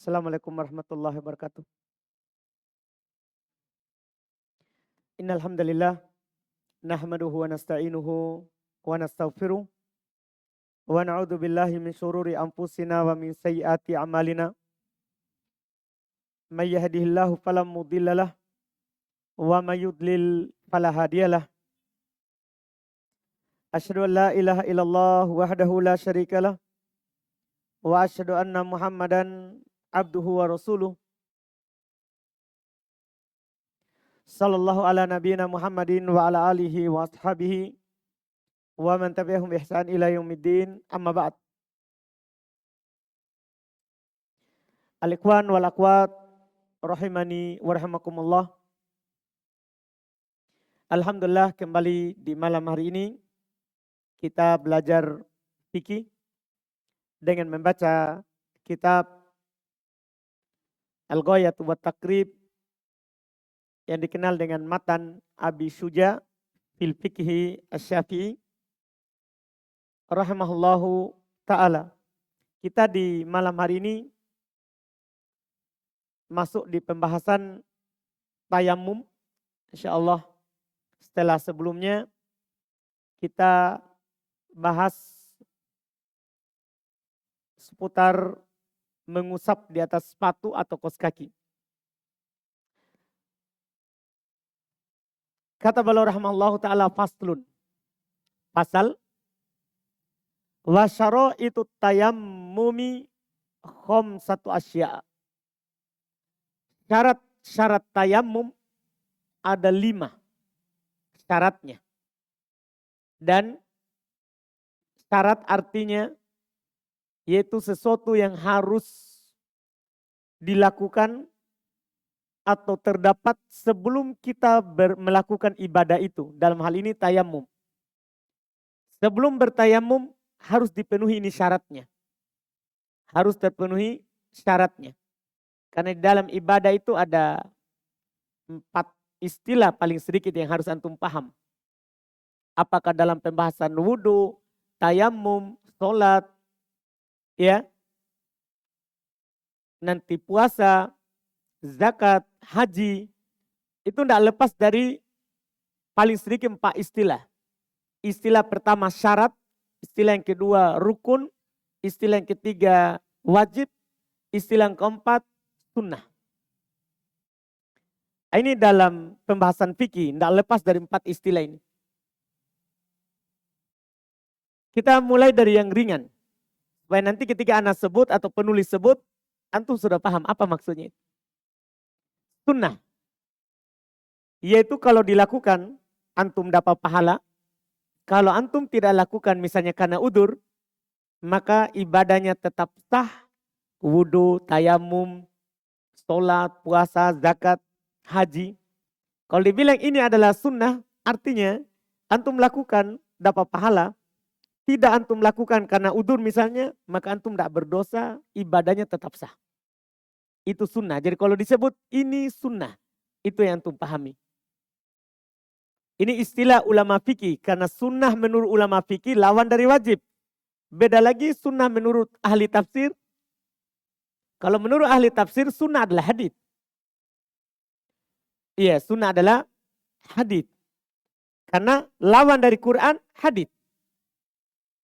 Assalamualaikum warahmatullahi wabarakatuh. Innal hamdalillah nahmaduhu wa nasta'inuhu wa nastaghfiruh wa na'udzu billahi min syururi anfusina wa min sayyiati a'malina. May yahdihillahu fala mudhillalah wa may yudlil fala hadiyalah. Asyhadu an la ilaha illallah wahdahu la syarikalah wa asyhadu anna Muhammadan abduhu wa rasuluh. Sallallahu ala nabiyyina Muhammadin wa ala alihi wa ashabihi wa man tabi'ahum bi ihsan ila yaumiddin, amma ba'd. Al-ikhwan wal akhwat rahimani wa rahimakumullah. Alhamdulillah, kembali di malam hari ini kita belajar fikih dengan membaca kitab Al-Ghayat wa Taqrib yang dikenal dengan matan Abi Syuja fil Fiqhi Asy-Syafi'i rahimahullahu ta'ala. Kita di malam hari ini masuk di pembahasan tayamum. Insyaallah setelah sebelumnya kita bahas seputar mengusap di atas sepatu atau kaos kaki. Kata beliau rahimahullahu ta'ala, faslun, pasal, wa syaraitu tayammumi khamsatu asya'. Syarat tayammum ada 5 syaratnya. Dan syarat artinya yaitu sesuatu yang harus dilakukan atau terdapat sebelum kita melakukan ibadah itu. Dalam hal ini tayamum. Sebelum bertayamum harus dipenuhi ini syaratnya. Harus terpenuhi syaratnya. Karena di dalam ibadah itu ada 4 istilah paling sedikit yang harus antum paham. Apakah dalam pembahasan wudhu, tayamum, sholat, ya, nanti puasa, zakat, haji, itu tidak lepas dari paling sedikit 4 istilah. Istilah pertama syarat, istilah yang kedua rukun, istilah yang ketiga wajib, istilah yang keempat sunnah. Ini dalam pembahasan fikih, tidak lepas dari 4 istilah ini. Kita mulai dari yang ringan. Supaya nanti ketika anak sebut atau penulis sebut, antum sudah paham apa maksudnya. Sunnah. Yaitu kalau dilakukan, antum dapat pahala. Kalau antum tidak lakukan misalnya karena udur, maka ibadahnya tetap sah. Wudhu, tayamum, sholat, puasa, zakat, haji. Kalau dibilang ini adalah sunnah, artinya antum lakukan dapat pahala. Tidak antum lakukan karena udur misalnya, maka antum tidak berdosa, ibadahnya tetap sah. Itu sunnah. Jadi kalau disebut ini sunnah, itu yang antum pahami. Ini istilah ulama fikih, karena sunnah menurut ulama fikih lawan dari wajib. Beda lagi sunnah menurut ahli tafsir. Kalau menurut ahli tafsir sunnah adalah hadits. Iya, sunnah adalah hadits. Karena lawan dari Quran hadits.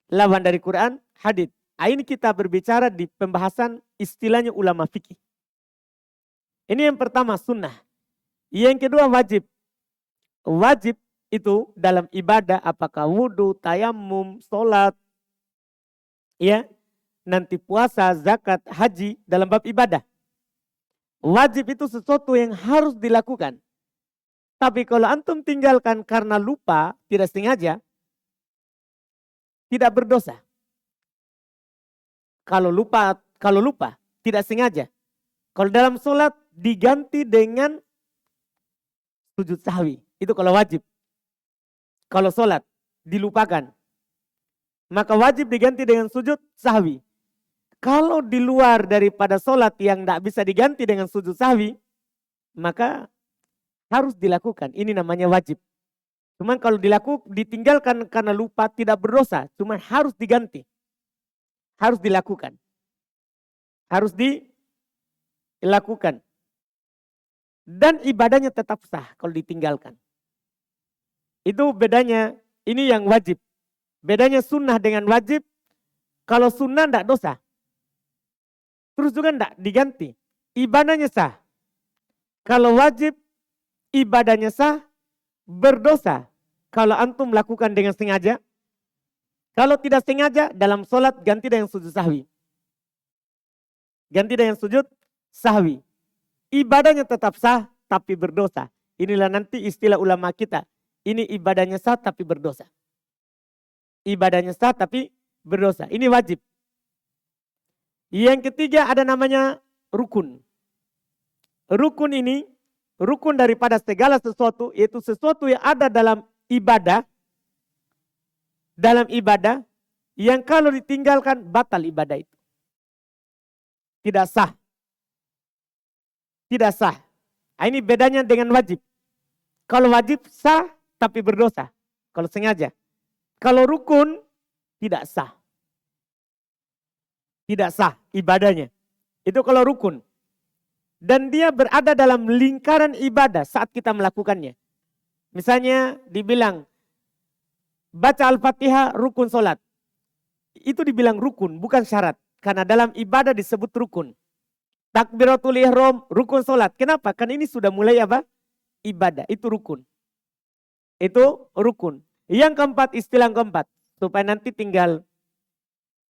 Lawan dari Quran hadits. Ini kita berbicara di pembahasan istilahnya ulama fikih. Ini yang pertama sunnah. Yang kedua wajib. Wajib itu dalam ibadah apakah wudhu, tayamum, sholat, ya, nanti puasa, zakat, haji dalam bab ibadah. Wajib itu sesuatu yang harus dilakukan. Tapi kalau antum tinggalkan karena lupa, tidak sengaja, tidak berdosa. Kalau lupa, tidak sengaja. Kalau dalam sholat diganti dengan sujud sahwi. Itu kalau wajib. Kalau sholat dilupakan, maka wajib diganti dengan sujud sahwi. Kalau di luar daripada sholat yang tidak bisa diganti dengan sujud sahwi, maka harus dilakukan. Ini namanya wajib. Cuman kalau ditinggalkan karena lupa tidak berdosa. Cuman harus diganti. Harus dilakukan. Harus lakukan. Dan ibadahnya tetap sah kalau ditinggalkan. Itu bedanya, ini yang wajib. Bedanya sunnah dengan wajib, kalau sunnah tidak dosa. Terus juga tidak diganti. Ibadahnya sah. Kalau wajib, ibadahnya sah, berdosa. Kalau antum lakukan dengan sengaja, kalau tidak sengaja dalam sholat ganti dengan sujud sahwi. Ganti dengan sujud sahwi. Ibadahnya tetap sah tapi berdosa. Inilah nanti istilah ulama kita. Ini ibadahnya sah tapi berdosa. Ibadahnya sah tapi berdosa. Ini wajib. Yang ketiga ada namanya rukun. Rukun ini, rukun daripada segala sesuatu, yaitu sesuatu yang ada dalam ibadah. Dalam ibadah, yang kalau ditinggalkan batal ibadah itu. Tidak sah. Tidak sah. Nah, ini bedanya dengan wajib. Kalau wajib sah tapi berdosa. Kalau sengaja. Kalau rukun tidak sah. Tidak sah ibadahnya. Itu kalau rukun. Dan dia berada dalam lingkaran ibadah saat kita melakukannya. Misalnya dibilang baca Al-Fatihah rukun solat. Itu dibilang rukun bukan syarat. Karena dalam ibadah disebut rukun. Takbiratul ihram rukun solat. Kenapa? Kan ini sudah mulai apa? Ibadah. Itu rukun. Itu rukun. Yang keempat, istilah keempat. Supaya nanti tinggal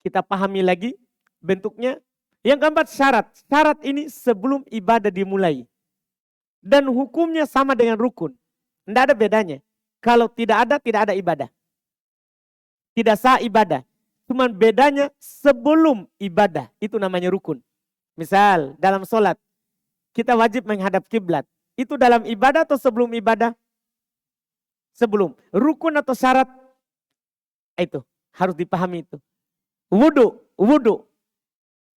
kita pahami lagi bentuknya. Yang keempat syarat. Syarat ini sebelum ibadah dimulai. Dan hukumnya sama dengan rukun. Tidak ada bedanya. Kalau tidak ada ibadah. Tidak sah ibadah. Cuman bedanya sebelum ibadah. Itu namanya rukun. Misal dalam sholat. Kita wajib menghadap kiblat. Itu dalam ibadah atau sebelum ibadah? Sebelum. Rukun atau syarat? Itu. Harus dipahami itu. Wudu.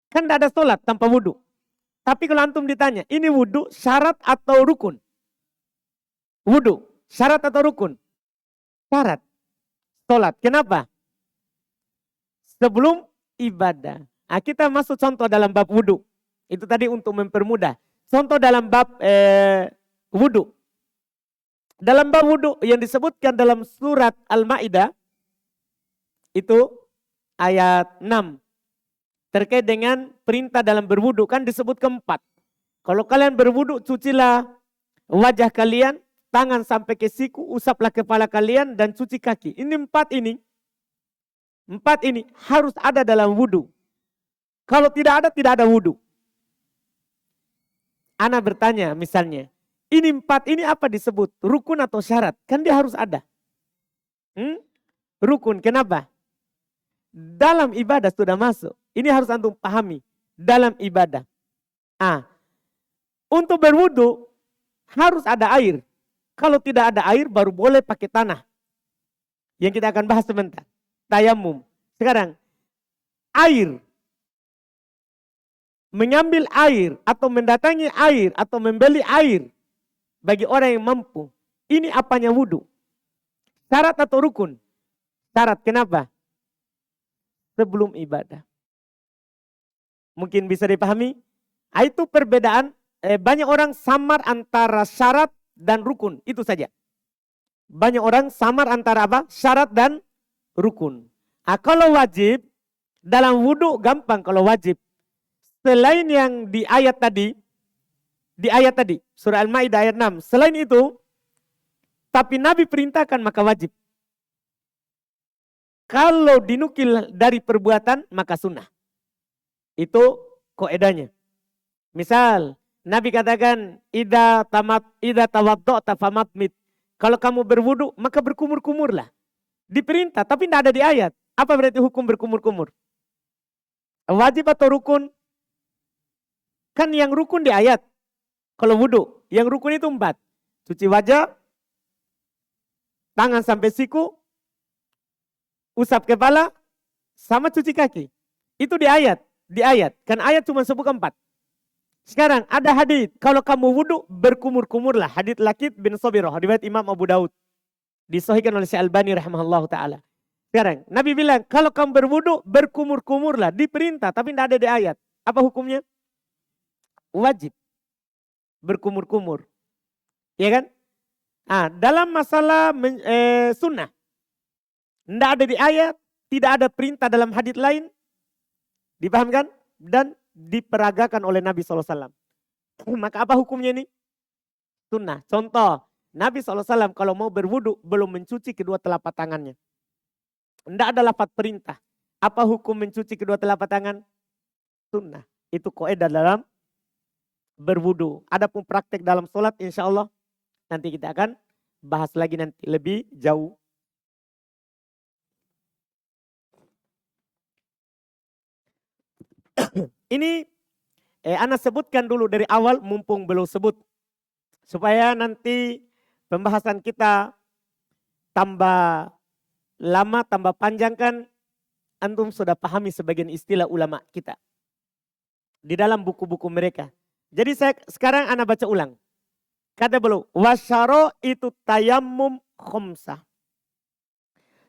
Kan tidak ada sholat tanpa wudu. Tapi kalau antum ditanya, ini wudu syarat atau rukun? Wudu. Syarat atau rukun? Syarat. Sholat. Kenapa? Sebelum ibadah. Nah, kita masuk contoh dalam bab wudu. Itu tadi untuk mempermudah. Contoh dalam bab wudu. Dalam bab wudu yang disebutkan dalam surat Al-Ma'idah. Itu ayat 6. Terkait dengan perintah dalam berwudu. Kan disebut keempat. Kalau kalian berwudu, cucilah wajah kalian. Tangan sampai ke siku. Usaplah kepala kalian dan cuci kaki. Ini empat ini. Empat ini harus ada dalam wudu. Kalau tidak ada wudu. Ana bertanya misalnya, ini empat ini apa disebut? Rukun atau syarat? Kan dia harus ada. Rukun, kenapa? Dalam ibadah sudah masuk. Ini harus antum pahami. Dalam ibadah. Untuk berwudu harus ada air. Kalau tidak ada air baru boleh pakai tanah. Yang kita akan bahas sebentar. Tayamum. Sekarang, air. Mengambil air atau mendatangi air atau membeli air bagi orang yang mampu. Ini apanya wudu? Syarat atau rukun? Syarat, kenapa? Sebelum ibadah. Mungkin bisa dipahami? Itu perbedaan. Banyak orang samar antara syarat dan rukun. Itu saja. Banyak orang samar antara apa? Syarat dan rukun. Kalau wajib, dalam wudu gampang kalau wajib. Selain yang di ayat tadi, surah Al-Ma'idah ayat 6. Selain itu, tapi Nabi perintahkan maka wajib. Kalau dinukil dari perbuatan, maka sunnah. Itu kaidahnya. Misal, Nabi katakan, idza tawadda'ta famatmit. Kalau kamu berwudu, maka berkumur-kumurlah. Diperintah, tapi tidak ada di ayat. Apa berarti hukum berkumur-kumur? Wajib atau rukun? Kan yang rukun di ayat. Kalau wudu, yang rukun itu 4. Cuci wajah, tangan sampai siku, usap kepala, sama cuci kaki. Itu di ayat. Kan ayat cuma sebut 4. Sekarang ada hadits. Kalau kamu wudu, berkumur-kumurlah. Hadits Lakit bin Sobirah. Riwayat Imam Abu Daud. Disahihkan oleh Syekh Albani rahimahullah ta'ala. Sekarang, Nabi bilang, kalau kamu berwudu, berkumur-kumurlah. Diperintah, tapi tidak ada di ayat. Apa hukumnya? wajib berkumur-kumur. Ya kan? Nah, dalam masalah sunnah, tidak ada di ayat, tidak ada perintah dalam hadits lain, dipahamkan? Dan diperagakan oleh Nabi SAW. Maka apa hukumnya ini? Sunnah. Contoh, Nabi SAW kalau mau berwudu belum mencuci kedua telapak tangannya. Tidak ada lafaz perintah. Apa hukum mencuci kedua telapak tangan? Sunnah. Itu kaidah dalam berwudu. Adapun praktek dalam sholat insya Allah nanti kita akan bahas lagi nanti lebih jauh. Ini Ana sebutkan dulu dari awal mumpung belum sebut. Supaya nanti pembahasan kita tambah lama, tambah panjang kan. Antum sudah pahami sebagian istilah ulama kita. Di dalam buku-buku mereka. Jadi sekarang Ana baca ulang. Kata belum, wasyaro itu tayammum khomsah.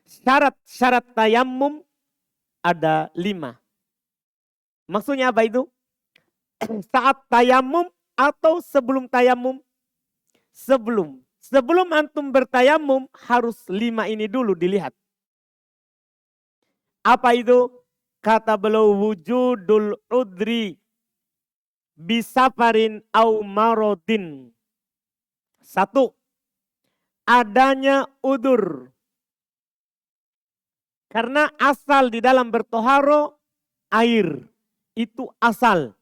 Syarat tayammum ada 5. Maksudnya apa itu? Saat tayammum atau sebelum tayammum? Sebelum. Sebelum antum bertayamum harus 5 ini dulu dilihat. Apa itu? Kata beliau wujudul udri bisafarin au marodin. 1. Adanya udur. Karena asal di dalam bertoharo air. Itu asal.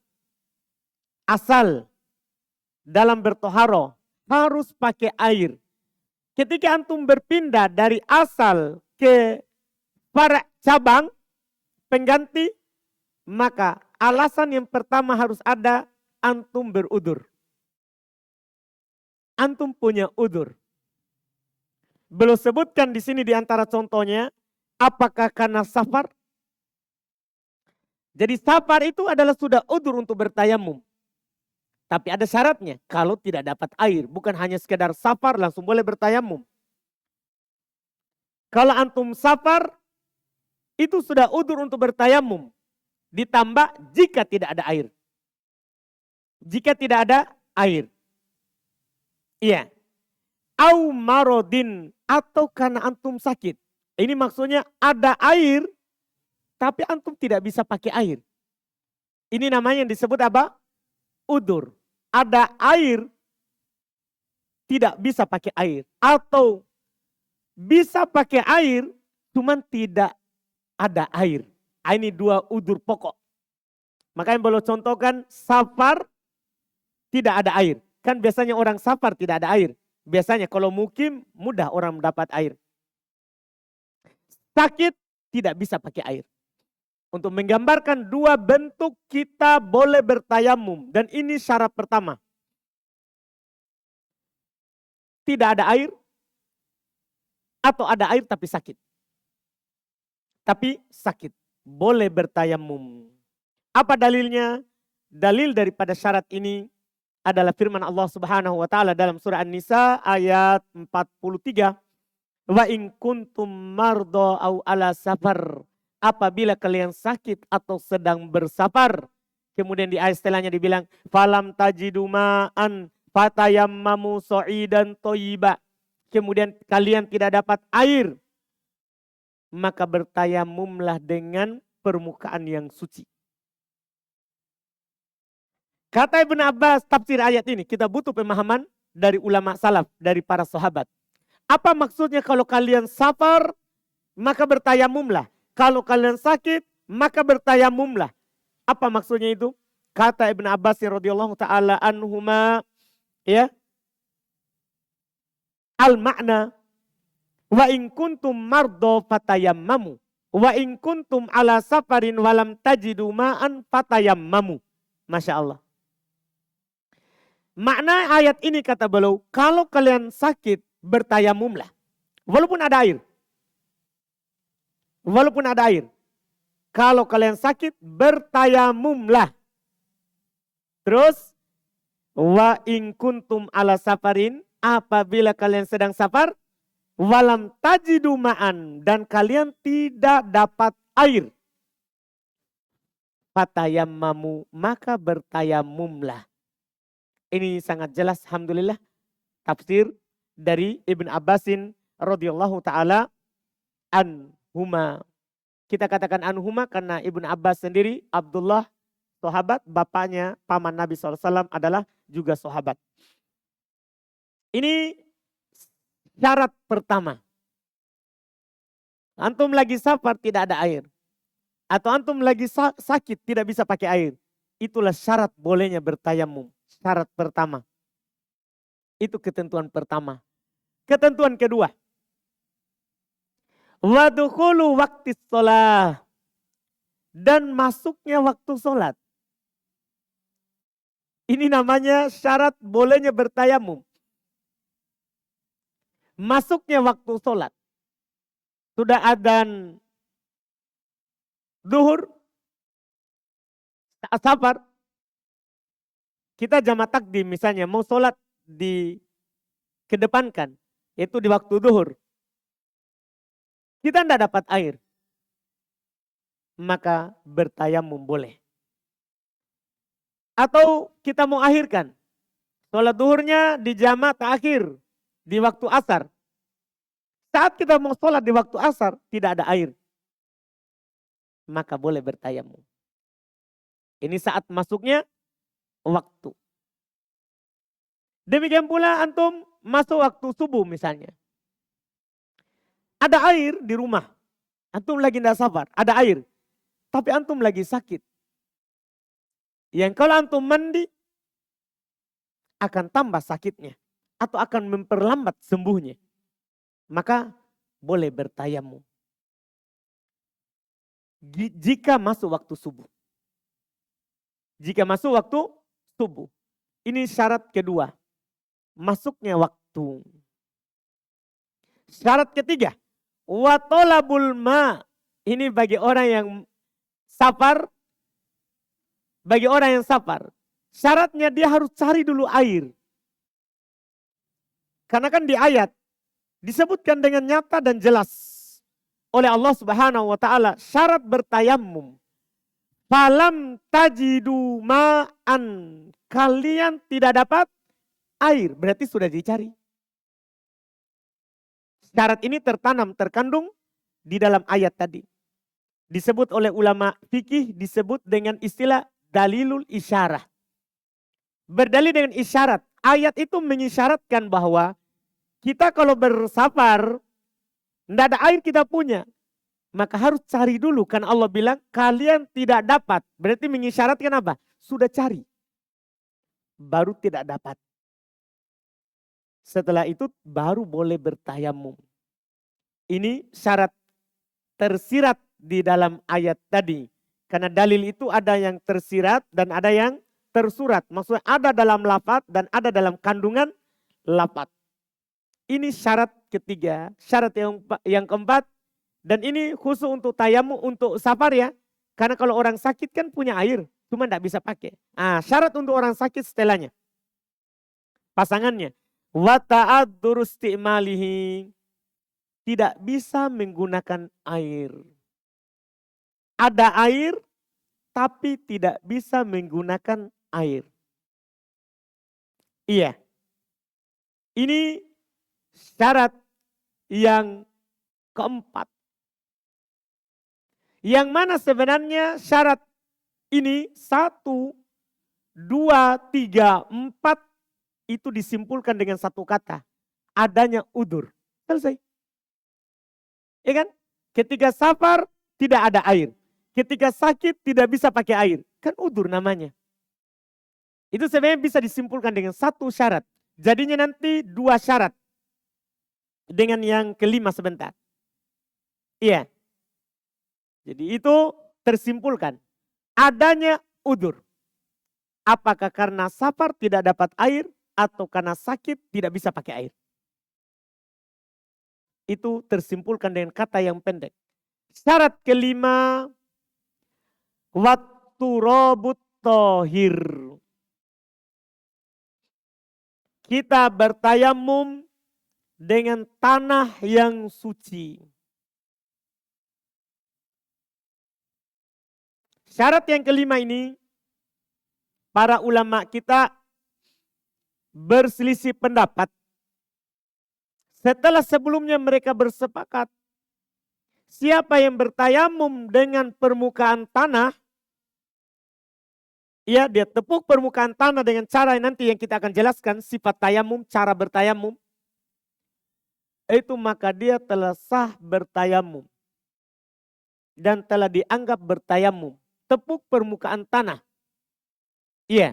Asal dalam bertoharo harus pakai air. Ketika antum berpindah dari asal ke para cabang pengganti, maka alasan yang pertama harus ada antum berudur. Antum punya udur. Belum sebutkan di sini di antara contohnya, apakah karena safar? Jadi safar itu adalah sudah udur untuk bertayamum. Tapi ada syaratnya, kalau tidak dapat air. Bukan hanya sekedar safar langsung boleh bertayamum. Kalau antum safar, itu sudah udur untuk bertayamum. Ditambah jika tidak ada air. Jika tidak ada air. Iya. Au marodin, atau karena antum sakit. Ini maksudnya ada air, tapi antum tidak bisa pakai air. Ini namanya yang disebut apa? Udur. Ada air, tidak bisa pakai air. Atau bisa pakai air, cuman tidak ada air. Ini 2 udur pokok. Makanya boleh contohkan safar tidak ada air. Kan biasanya orang safar tidak ada air. Biasanya kalau mukim mudah orang mendapat air. Sakit tidak bisa pakai air. Untuk menggambarkan 2 bentuk kita boleh bertayamum. Dan ini syarat pertama. Tidak ada air. Atau ada air tapi sakit. Tapi sakit. Boleh bertayamum. Apa dalilnya? Dalil daripada syarat ini adalah firman Allah Subhanahu wa taala dalam surah An-Nisa ayat 43. Wa in kuntum mardo au ala safar. Apabila kalian sakit atau sedang bersafar. Kemudian di ayat setelahnya dibilang falam tajidu ma'an fatayammamu sa'idan thayyiba. Kemudian kalian tidak dapat air, maka bertayamumlah dengan permukaan yang suci. Kata Ibn Abbas tafsir ayat ini, kita butuh pemahaman dari ulama salaf, dari para sahabat. Apa maksudnya kalau kalian safar, maka bertayamumlah. Kalau kalian sakit, maka bertayamumlah. Apa maksudnya itu? Kata Ibn Abbas radhiyallahu taala anhuma, ya. Al-makna wa in kuntum mardo fatayammamu wa in kuntum ala safarin walam tajidu ma'an fatayammamu. Masya Allah. Makna ayat ini kata beliau, kalau kalian sakit bertayamumlah. Walaupun ada air. Walaupun ada air. Kalau kalian sakit bertayamumlah. Terus wa in kuntum ala safarin, apabila kalian sedang safar, walam tajidu ma'an, dan kalian tidak dapat air, fatayammamu, maka bertayamumlah. Ini sangat jelas alhamdulillah tafsir dari Ibn Abbasin radhiyallahu taala anhuma. Kita katakan anhuma karena Ibn Abbas sendiri Abdullah sahabat, bapaknya paman Nabi SAW adalah juga sahabat. Ini syarat pertama. Antum lagi safar tidak ada air. Atau antum lagi sakit tidak bisa pakai air. Itulah syarat bolehnya bertayamum. Syarat pertama. Itu ketentuan pertama. Ketentuan kedua. Wadukhulu waktu sholat. Dan masuknya waktu sholat. Ini namanya syarat bolehnya bertayamum. Masuknya waktu sholat. Sudah adzan zuhur, saat safar, kita jamak takdim misalnya mau sholat dikedepankan, yaitu di waktu zuhur. Kita tidak dapat air, maka bertayamum boleh. Atau kita mau akhirkan, sholat zuhurnya di jamak terakhir, di waktu asar. Saat kita mau sholat di waktu asar, tidak ada air. Maka boleh bertayamum. Ini saat masuknya waktu. Demikian pula antum masuk waktu subuh misalnya. Ada air di rumah. Antum lagi tidak sabar, ada air. Tapi antum lagi sakit. Yang kalau antum mandi, akan tambah sakitnya. Atau akan memperlambat sembuhnya. Maka boleh bertayamum. Jika masuk waktu subuh. Jika masuk waktu subuh. Ini syarat kedua. Masuknya waktu. Syarat ketiga. Wa tolabul ma. Ini bagi orang yang safar. Bagi orang yang safar. Syaratnya dia harus cari dulu air. Karena kan di ayat. Disebutkan dengan nyata dan jelas. Oleh Allah Subhanahu wa ta'ala. Syarat bertayamum. Falam tajidu ma'an. Kalian tidak dapat air. Berarti sudah dicari. Syarat ini terkandung di dalam ayat tadi. Disebut oleh ulama fikih, disebut dengan istilah dalilul isyarah. Berdalil dengan isyarat. Ayat itu mengisyaratkan bahwa kita kalau bersafar, tidak ada air kita punya. Maka harus cari dulu. Kan Allah bilang, kalian tidak dapat. Berarti mengisyaratkan apa? Sudah cari. Baru tidak dapat. Setelah itu baru boleh bertayamum. Ini syarat tersirat di dalam ayat tadi. Karena dalil itu ada yang tersirat dan ada yang tersurat. Maksudnya ada dalam lafaz dan ada dalam kandungan lafaz. Ini syarat ketiga. Syarat yang keempat. Dan ini khusus untuk tayamum, untuk safar ya. Karena kalau orang sakit kan punya air. Cuma tidak bisa pakai. Syarat untuk orang sakit setelahnya. Pasangannya. Wa ta'adzur istimalihi. Tidak bisa menggunakan air. Ada air. Tapi tidak bisa menggunakan air. Iya. Ini syarat yang keempat. Yang mana sebenarnya syarat ini 1, 2, 3, 4 itu disimpulkan dengan satu kata. Adanya udur. Selesai. Ya kan? Ketika safar tidak ada air. Ketika sakit tidak bisa pakai air. Kan udur namanya. Itu sebenarnya bisa disimpulkan dengan satu syarat. Jadinya nanti 2 syarat. Dengan yang kelima sebentar. Iya. Jadi itu tersimpulkan. Adanya udur. Apakah karena safar tidak dapat air. Atau karena sakit tidak bisa pakai air. Itu tersimpulkan dengan kata yang pendek. Syarat kelima. Waktu robut tohir. Kita bertayamum dengan tanah yang suci. Syarat yang kelima ini, para ulama kita berselisih pendapat. Setelah sebelumnya mereka bersepakat, siapa yang bertayamum dengan permukaan tanah, ya dia tepuk permukaan tanah dengan cara nanti yang kita akan jelaskan, sifat tayamum, cara bertayamum, itu maka dia telah sah bertayamum. Dan telah dianggap bertayamum. Tepuk permukaan tanah. Iya.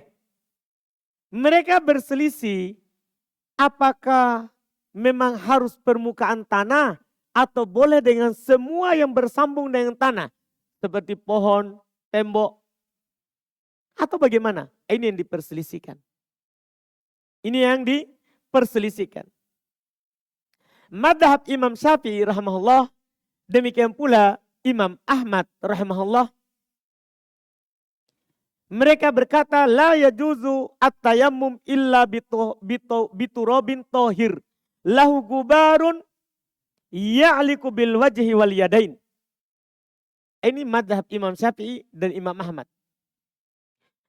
Mereka berselisih apakah memang harus permukaan tanah atau boleh dengan semua yang bersambung dengan tanah. Seperti pohon, tembok, atau bagaimana? Ini yang diperselisihkan. Ini yang diperselisihkan. Madhab Imam Syafi'i rahimahullah, demikian pula Imam Ahmad rahimahullah. Mereka berkata, la yajuzu at-tayammum illa biturabin tohir. Lahu gubarun ya'liku bil wajhi wal yadain. Ini madhab Imam Syafi'i dan Imam Ahmad.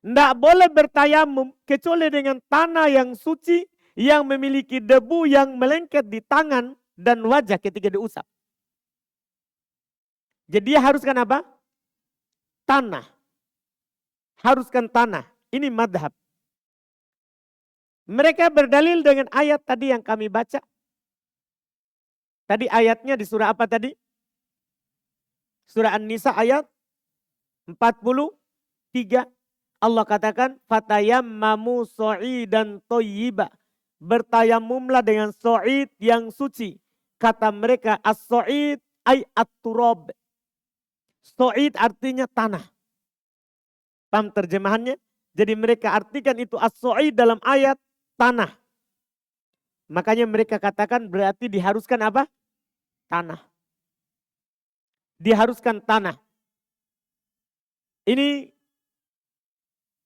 Tidak boleh bertayamum kecuali dengan tanah yang suci yang memiliki debu yang melengket di tangan dan wajah ketika diusap. Jadi dia haruskan apa? Tanah. Haruskan tanah. Ini madhab. Mereka berdalil dengan ayat tadi yang kami baca. Tadi ayatnya di surah apa tadi? Surah An-Nisa ayat 43. Allah katakan, fatayammamu so'idan toyiba. Bertayamumlah dengan so'id yang suci. Kata mereka, as-so'id ay at-turab. So'id artinya tanah. Paham terjemahannya? Jadi mereka artikan itu as-so'id dalam ayat tanah. Makanya mereka katakan berarti diharuskan apa? Tanah. Diharuskan tanah. Ini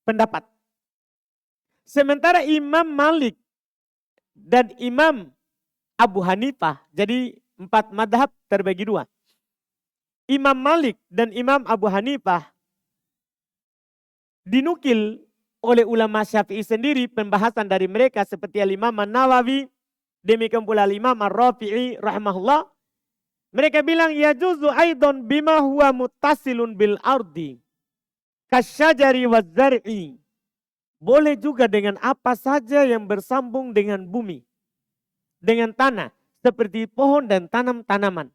pendapat. Sementara Imam Malik dan Imam Abu Hanifah, jadi 4 madhab terbagi 2. Imam Malik dan Imam Abu Hanifah dinukil oleh ulama Syafi'i sendiri pembahasan dari mereka seperti Imam An-Nawawi, demikian pula Imam Ar-Rafi'i rahimahullah. Mereka bilang yajuzu aidon bima huwa muttasilun bil ardi kasyajari wazzar'i. Boleh juga dengan apa saja yang bersambung dengan bumi, dengan tanah, seperti pohon dan tanaman.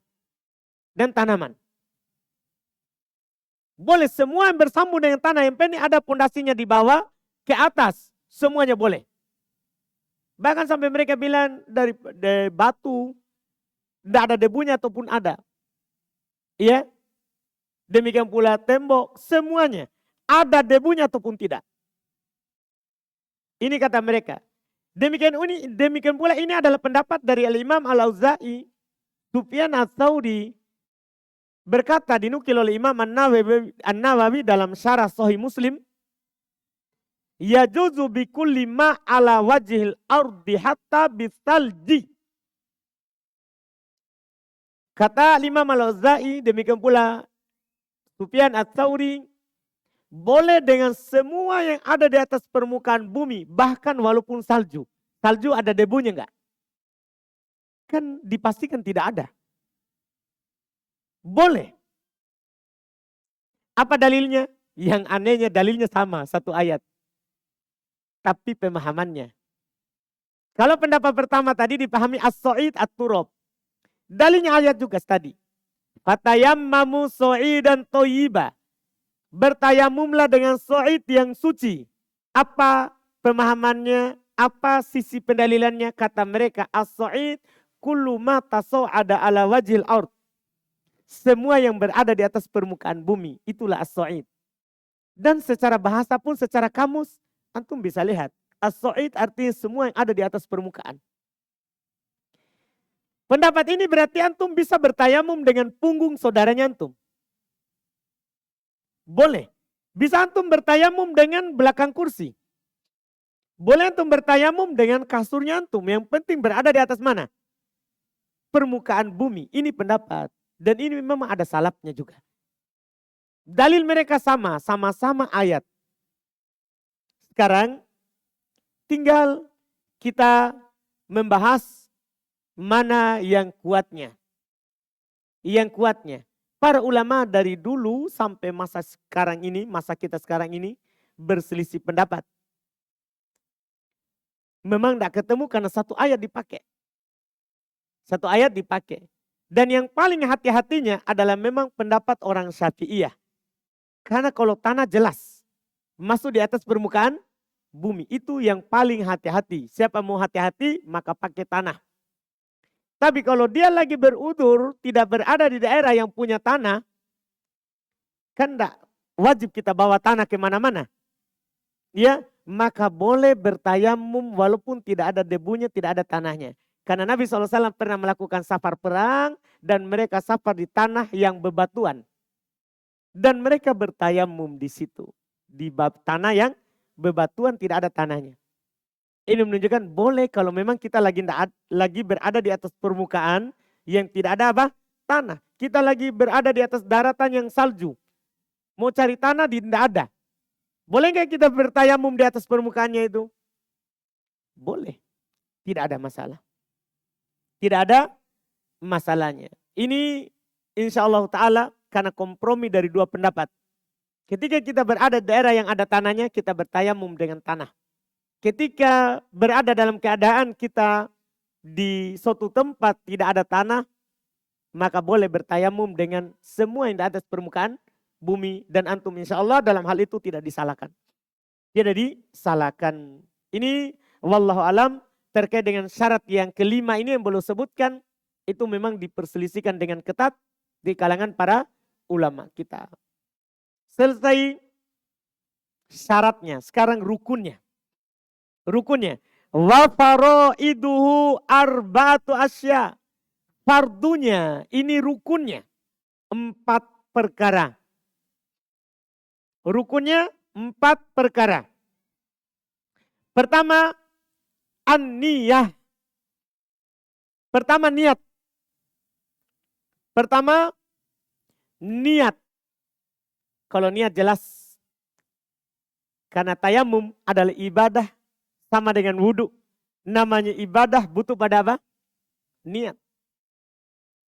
Boleh semua yang bersambung dengan tanah, yang penting ada pondasinya di bawah ke atas, semuanya boleh. Bahkan sampai mereka bilang dari batu tidak ada debunya ataupun ada. Iya. Demikian pula tembok, semuanya ada debunya ataupun tidak. Ini kata mereka. Demikian pula ini adalah pendapat dari Al-Imam Al-Auza'i, Sufyan Ats-Tsauri berkata dinukil oleh Imam An-Nawawi dalam syarah Sahih Muslim, yajuzu bi kulli ma ala wajhil ardi hatta bisalji. Kata Imam Al-Auza'i, demikian pula Sufyan Ats-Tsauri, boleh dengan semua yang ada di atas permukaan bumi, bahkan walaupun salju. Salju ada debunya enggak? Kan dipastikan tidak ada. Boleh. Apa dalilnya? Yang anehnya dalilnya sama, satu ayat. Tapi pemahamannya. Kalau pendapat pertama tadi dipahami as-so'id at-turab. Dalilnya ayat juga tadi. Fatayammamu so'idan toyiba. Bertayamumlah dengan so'id yang suci. Apa pemahamannya? Apa sisi pendalilannya? Kata mereka as-so'id kullu ma tasaw'ada ala wajhil ard. Semua yang berada di atas permukaan bumi. Itulah as-so'id. Dan secara bahasa pun secara kamus antum bisa lihat. As-so'id artinya semua yang ada di atas permukaan. Pendapat ini berarti antum bisa bertayamum dengan punggung saudaranya antum. Boleh. Bisa antum bertayamum dengan belakang kursi. Boleh antum bertayamum dengan kasurnya antum. Yang penting berada di atas mana? Permukaan bumi. Ini pendapat. Dan ini memang ada salafnya juga. Dalil mereka sama-sama ayat. Sekarang tinggal kita membahas mana yang kuatnya. Yang kuatnya. Para ulama dari dulu sampai masa sekarang ini, masa kita sekarang ini berselisih pendapat. Memang tidak ketemu karena satu ayat dipakai. Satu ayat dipakai. Dan yang paling hati-hatinya adalah memang pendapat orang Syafi'iyah. Karena kalau tanah jelas masuk di atas permukaan bumi, itu yang paling hati-hati. Siapa mau hati-hati maka pakai tanah. Tapi kalau dia lagi berudur, tidak berada di daerah yang punya tanah, kan tidak wajib kita bawa tanah kemana-mana. Ya, maka boleh bertayamum walaupun tidak ada debunya, tidak ada tanahnya. Karena Nabi SAW pernah melakukan safar perang dan mereka safar di tanah yang bebatuan. Dan mereka bertayamum di situ. Di tanah yang bebatuan tidak ada tanahnya. Ini menunjukkan boleh kalau memang kita lagi berada di atas permukaan yang tidak ada apa? Tanah. Kita lagi berada di atas daratan yang salju. Mau cari tanah tidak ada. Boleh nggak kita bertayamum di atas permukaannya itu? Boleh. Tidak ada masalah. Tidak ada masalahnya. Ini insya Allah Ta'ala karena kompromi dari dua pendapat. Ketika kita berada di daerah yang ada tanahnya, kita bertayamum dengan tanah. Ketika berada dalam keadaan kita di suatu tempat tidak ada tanah, maka boleh bertayamum dengan semua yang di atas permukaan bumi. Dan antum insya Allah dalam hal itu tidak disalahkan. Tidak disalahkan. Ini wallahu alam terkait dengan syarat yang kelima ini yang belum sebutkan. Itu memang diperselisihkan dengan ketat di kalangan para ulama kita. Selesai syaratnya, sekarang rukunnya. Rukunnya. Wa faraiduhu arba'atu asya. Fardunya, ini rukunnya. 4 perkara. Rukunnya 4 perkara. Pertama, an-niyah. Pertama niat. Pertama niat. Kalau niat jelas. Karena tayamum adalah ibadah sama dengan wudhu. Namanya ibadah butuh pada apa? Niat.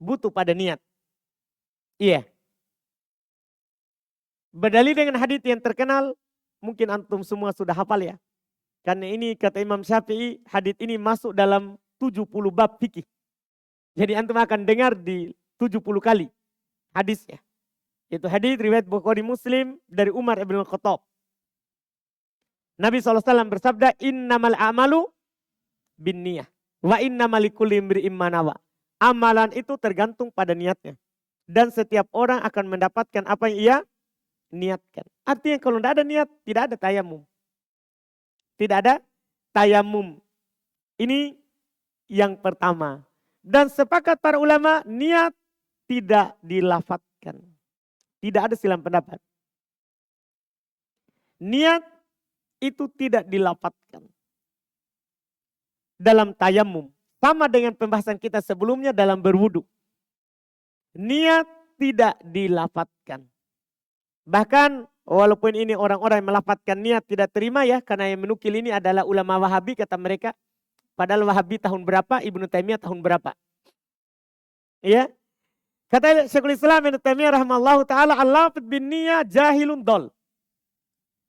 Butuh pada niat. Iya. Berdalil dengan hadits yang terkenal, mungkin antum semua sudah hafal ya. Karena ini kata Imam Syafi'i, hadits ini masuk dalam 70 bab fikih. Jadi antum akan dengar di 70 kali hadisnya. Itu hadits riwayat Bukhari Muslim dari Umar ibn Khattab. Nabi SAW bersabda, innamal a'malu bin niyah. Wa innamal likulli imri'in ma nawa. Amalan itu tergantung pada niatnya. Dan setiap orang akan mendapatkan apa yang ia niatkan. Artinya kalau tidak ada niat, tidak ada tayamum. Tidak ada tayamum. Ini yang pertama. Dan sepakat para ulama, niat tidak dilafatkan. Tidak ada silang pendapat. Niat itu tidak dilafatkan dalam tayamum. Sama dengan pembahasan kita sebelumnya dalam berwudu. Niat tidak dilafatkan. Bahkan walaupun ini orang-orang yang melafatkan niat tidak terima ya. Karena yang menukil ini adalah ulama Wahabi kata mereka. Padahal Wahabi tahun berapa, Ibnu Taimiyah tahun berapa. Ya. Kata Syekhul Islam Ibnu Taimiyah rahimallahu ta'ala, al-lafidh bin niyah jahilun dol.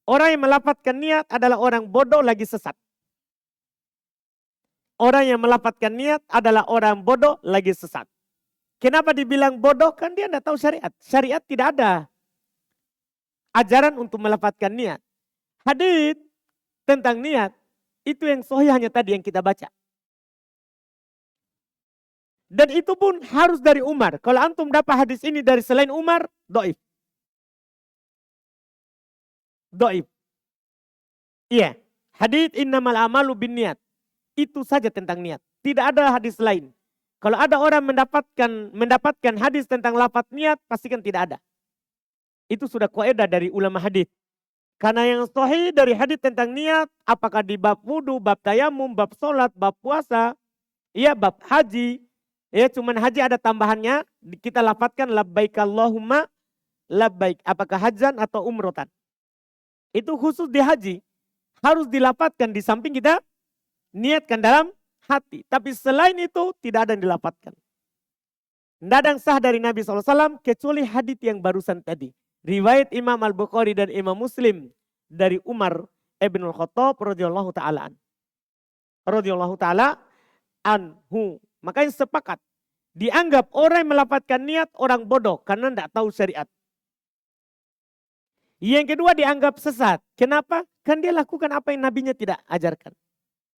Orang yang melafatkan niat adalah orang bodoh lagi sesat. Orang yang melafatkan niat adalah orang bodoh lagi sesat. Kenapa dibilang bodoh? Kan dia tidak tahu syariat. Syariat tidak ada ajaran untuk melafatkan niat. Hadits tentang niat, itu yang sahih hanya tadi yang kita baca. Dan itu pun harus dari Umar. Kalau antum dapat hadis ini dari selain Umar, dhaif. Dhaif. Iya, hadits innamal a'malu binniyat. Itu saja tentang niat. Tidak ada hadis lain. Kalau ada orang mendapatkan hadis tentang lafaz niat, pastikan tidak ada. Itu sudah kaidah dari ulama hadis. Karena yang sahih dari hadis tentang niat, apakah di bab wudu, bab tayamum, bab sholat, bab puasa, ya bab haji, ya cuman haji ada tambahannya, kita lafazkan labbaik Allahumma labbaik. Apakah hajan atau umrotan? Itu khusus di haji. Harus dilapatkan di samping kita niatkan dalam hati. Tapi selain itu tidak ada yang dilapatkan. Tidak ada yang sah dari Nabi SAW kecuali hadits yang barusan tadi. Riwayat Imam Al-Bukhari dan Imam Muslim dari Umar ibn Khattab radhiyallahu ta'ala anhu. Makanya sepakat. Dianggap orang yang melapatkan niat orang bodoh karena tidak tahu syariat. Yang kedua dianggap sesat. Kenapa? Kan dia lakukan apa yang nabinya tidak ajarkan.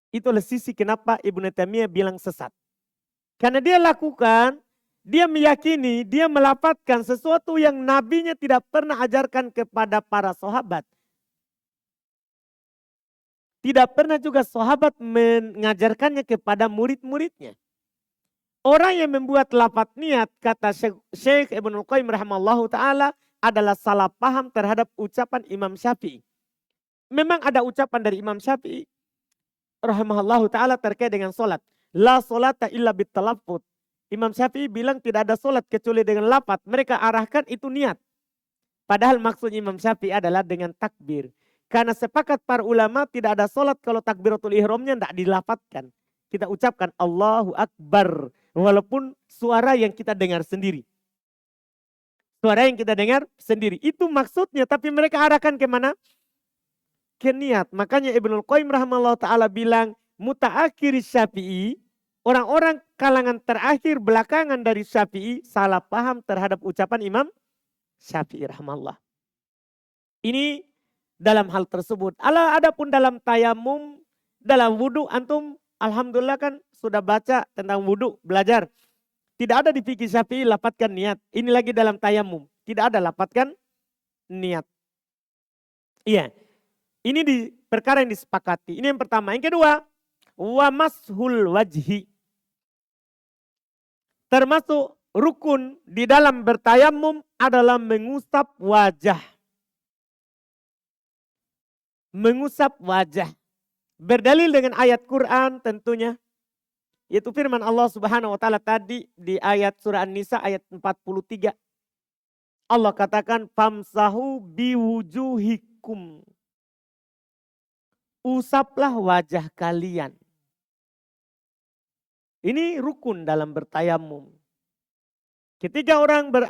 Itulah sisi kenapa Ibnu Taimiyah bilang sesat. Karena dia lakukan, dia meyakini, dia melapatkan sesuatu yang nabinya tidak pernah ajarkan kepada para sahabat. Tidak pernah juga sahabat mengajarkannya kepada murid-muridnya. Orang yang membuat lapat niat, kata Syekh Ibnu Qayyim rahimallahu ta'ala, adalah salah paham terhadap ucapan Imam Syafi'i. Memang ada ucapan dari Imam Syafi'i rahimahullahu ta'ala terkait dengan solat. La solata illa bitalaffuz. Imam Syafi'i bilang tidak ada solat kecuali dengan lapat. Mereka arahkan itu niat. Padahal maksud Imam Syafi'i adalah dengan takbir. Karena sepakat para ulama tidak ada solat kalau takbiratul ihramnya tidak dilapatkan. Kita ucapkan Allahu Akbar. Walaupun suara yang kita dengar sendiri. Suara yang kita dengar sendiri. Itu maksudnya. Tapi mereka arahkan kemana? Ke niat. Makanya Ibnu Qayyim rahimahullah ta'ala bilang. Mutaakhir Syafi'i. Orang-orang kalangan terakhir belakangan dari Syafi'i. Salah paham terhadap ucapan Imam Syafi'i rahimahullah. Ini dalam hal tersebut. Adapun dalam tayamum. Dalam wudhu antum. Alhamdulillah kan sudah baca tentang wudhu, belajar. Tidak ada di fikih Syafi'i lapatkan niat. Ini lagi dalam tayamum. Tidak ada lapatkan niat. Iya. Ini di perkara yang disepakati. Ini yang pertama. Yang kedua, wa mashul wajhi. Termasuk rukun di dalam bertayamum adalah mengusap wajah. Mengusap wajah. Berdalil dengan ayat Quran tentunya. Yaitu firman Allah Subhanahu wa ta'ala tadi di ayat surah An-Nisa ayat 43. Allah katakan famsahu biwujuhikum. Usaplah wajah kalian. Ini rukun dalam bertayamum. Ketika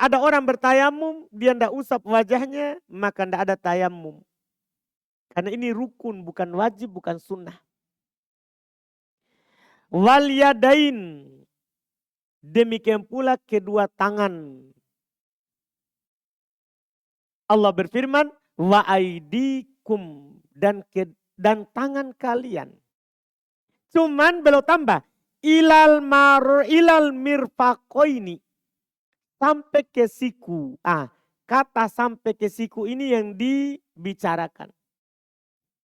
ada orang bertayamum, dia tidak usap wajahnya, maka tidak ada tayamum. Karena ini rukun, bukan wajib, bukan sunnah. Wal yadain. Demikian pula kedua tangan. Allah berfirman, wa aidikum. Dan tangan kalian. Cuman belum tambah. Ilal mirfaqoini. Sampai ke siku. Kata sampai ke siku ini yang dibicarakan.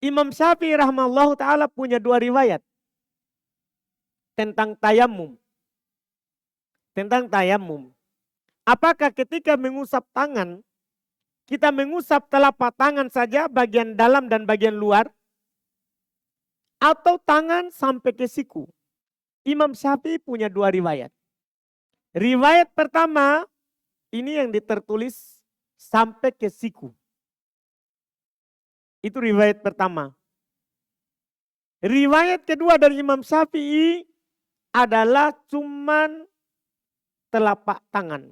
Imam Syafi'i rahimahullahu ta'ala punya dua riwayat. Tentang tayamum. Tentang tayamum. Apakah ketika mengusap tangan, kita mengusap telapak tangan saja bagian dalam dan bagian luar? Atau tangan sampai ke siku? Imam Syafi'i punya dua riwayat. Riwayat pertama, ini yang ditertulis sampai ke siku. Itu riwayat pertama. Riwayat kedua dari Imam Syafi'i adalah cuman telapak tangan.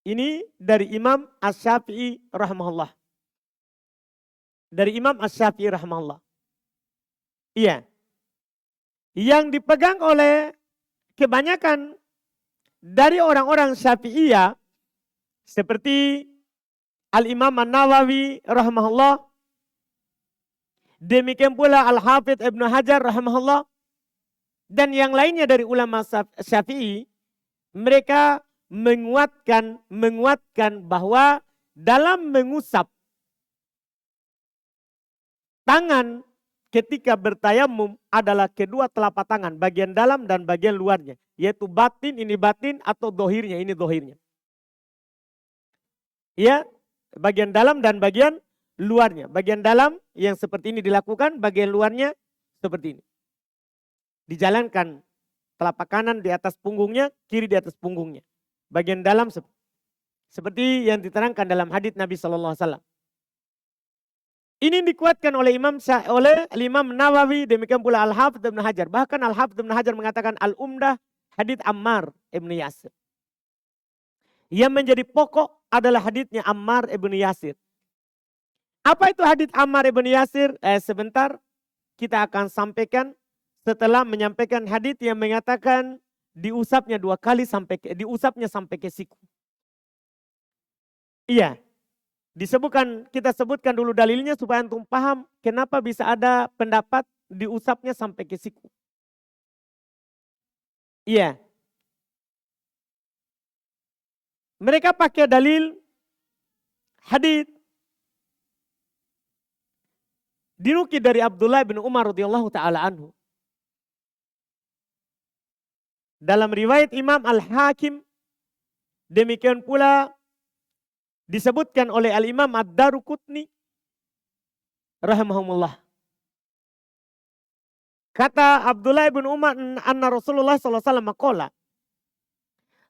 Ini dari Imam Asy-Syafi'i rahimahullah. Dari Imam Asy-Syafi'i rahimahullah. Iya. Yang dipegang oleh kebanyakan dari orang-orang Syafi'iyah seperti Al-Imam An-Nawawi rahimahullah. Demikian pula Al-Hafidh Ibnu Hajar rahimahullah. Dan yang lainnya dari ulama Syafi'i. Mereka menguatkan bahwa dalam mengusap tangan ketika bertayamum adalah kedua telapak tangan. Bagian dalam dan bagian luarnya. Yaitu batin, ini batin atau dohirnya, ini dohirnya. Ya. Bagian dalam dan bagian luarnya. Bagian dalam yang seperti ini dilakukan, bagian luarnya seperti ini. Dijalankan telapak kanan di atas punggungnya, kiri di atas punggungnya. Bagian dalam seperti yang diterangkan dalam hadits Nabi SAW. Ini dikuatkan oleh Imam Nawawi, demikian pula Al-Hafidz Ibnu Hajar. Bahkan Al-Hafidz Ibnu Hajar mengatakan Al-Umdah hadits Ammar Ibnu Yasir. Yang menjadi pokok adalah haditsnya Ammar Ibnu Yasir. Apa itu hadits Ammar Ibnu Yasir? Sebentar kita akan sampaikan setelah menyampaikan hadits yang mengatakan diusapnya 2 kali diusapnya sampai ke siku. Iya. Kita sebutkan dulu dalilnya supaya antum paham kenapa bisa ada pendapat diusapnya sampai ke siku. Iya. Mereka pakai dalil hadits dinukil dari Abdullah bin Umar radhiyallahu taala anhu. Dalam riwayat Imam Al-Hakim, demikian pula disebutkan oleh Al-Imam Ad-Daruqutni rahimahumullah. Kata Abdullah bin Umar, anna Rasulullah sallallahu alaihi wasallam qala.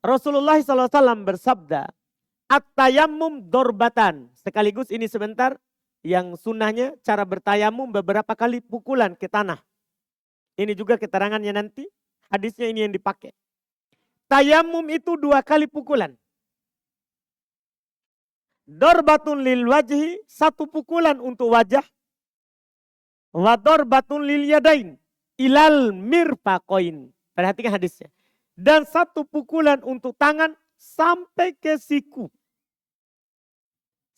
Rasulullah sallallahu alaihi wasallam bersabda, at-tayammum dorbatan. Sekaligus ini sebentar yang sunnahnya cara bertayamum beberapa kali pukulan ke tanah. Ini juga keterangannya nanti, hadisnya ini yang dipakai. Tayamum itu 2 kali pukulan. Dorbatun lil wajhi, 1 pukulan untuk wajah. Wa dorbatun lil yadain ilal mirfaqain. Perhatikan hadisnya. Dan 1 pukulan untuk tangan sampai ke siku.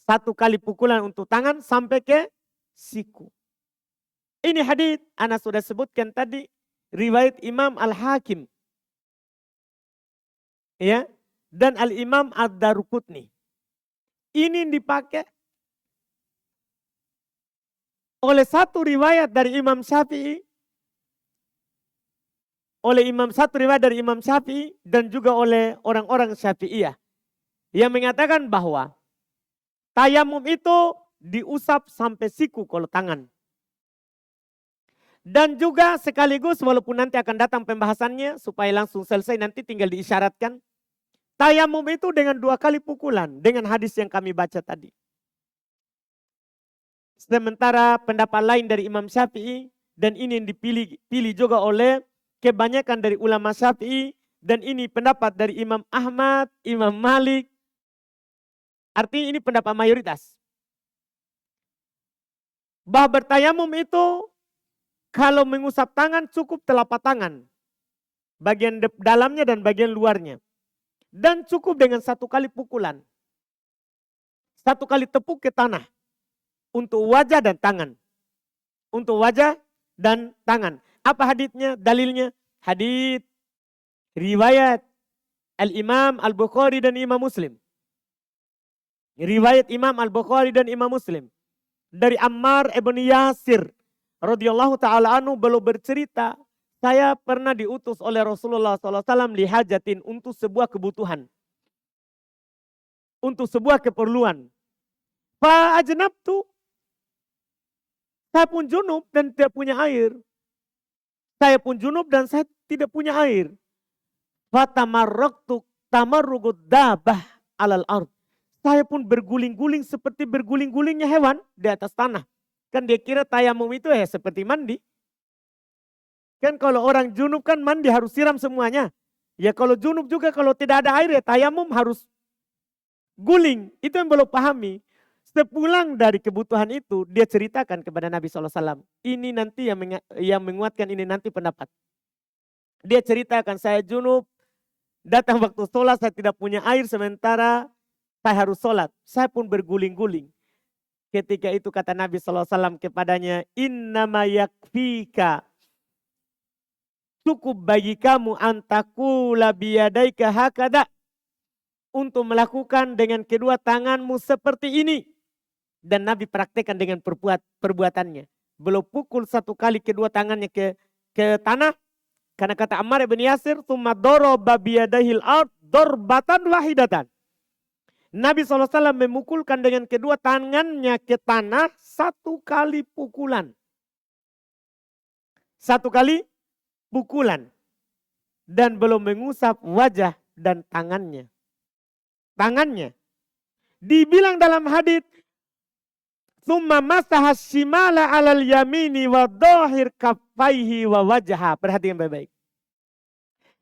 1 kali pukulan untuk tangan sampai ke siku. Ini hadis ana sudah sebutkan tadi riwayat Imam Al-Hakim. Ya, dan Al-Imam Ad-Daruqutni. Ini dipakai oleh 1 riwayat dari Imam Syafi'i, dan juga oleh orang-orang Syafi'iyah yang mengatakan bahwa tayamum itu diusap sampai siku kalau tangan. Dan juga sekaligus walaupun nanti akan datang pembahasannya supaya langsung selesai nanti tinggal diisyaratkan. Tayamum itu dengan 2 kali pukulan dengan hadis yang kami baca tadi. Sementara pendapat lain dari Imam Syafi'i dan ini yang dipilih juga oleh kebanyakan dari ulama Syafi'i dan ini pendapat dari Imam Ahmad, Imam Malik. Artinya ini pendapat mayoritas. Bahwa bertayamum itu kalau mengusap tangan cukup telapak tangan. Bagian dalamnya dan bagian luarnya. Dan cukup dengan 1 kali pukulan. 1 kali tepuk ke tanah. Untuk wajah dan tangan. Untuk wajah dan tangan. Apa haditsnya? Dalilnya? Hadits riwayat Al-Imam Al-Bukhari dan Imam Muslim. Riwayat Imam Al-Bukhari dan Imam Muslim. Dari Ammar ibn Yasir radhiyallahu taala anhu beliau bercerita, saya pernah diutus oleh Rasulullah SAW lihajatin untuk sebuah kebutuhan. Untuk sebuah keperluan. Fa'ajnabtu. Saya pun junub dan tidak punya air. Saya pun junub dan saya tidak punya air. Fatamarraktu tamarrugud dabah alal ard. Saya pun berguling-guling seperti berguling-gulingnya hewan di atas tanah. Kan dia kira tayamum itu seperti mandi. Kan kalau orang junub kan mandi harus siram semuanya. Ya kalau junub juga kalau tidak ada air ya tayamum harus guling. Itu yang belum pahami. Sepulang dari kebutuhan itu dia ceritakan kepada Nabi SAW. Ini nanti yang menguatkan ini nanti pendapat. Dia ceritakan saya junub. Datang waktu sholat saya tidak punya air sementara saya harus sholat. Saya pun berguling-guling. Ketika itu kata Nabi SAW kepadanya. Innama yakfika. Cukup bagi kamu antakula biyadaika hakada. Untuk melakukan dengan kedua tanganmu seperti ini. Dan Nabi praktekkan dengan perbuatannya. Belum pukul 1 kali kedua tangannya ke tanah. Karena kata Ammar bin Yasir. Tsumma daraba biyadahil ard darbatan wahidatan. Nabi SAW memukulkan dengan kedua tangannya ke tanah 1 kali pukulan. 1 kali pukulan. Dan belum mengusap wajah dan tangannya. Tangannya. Dibilang dalam hadits Tsumma masaha shimala alal yamini wa dhahir kaffaihi wa wajha. Perhatikan baik-baik.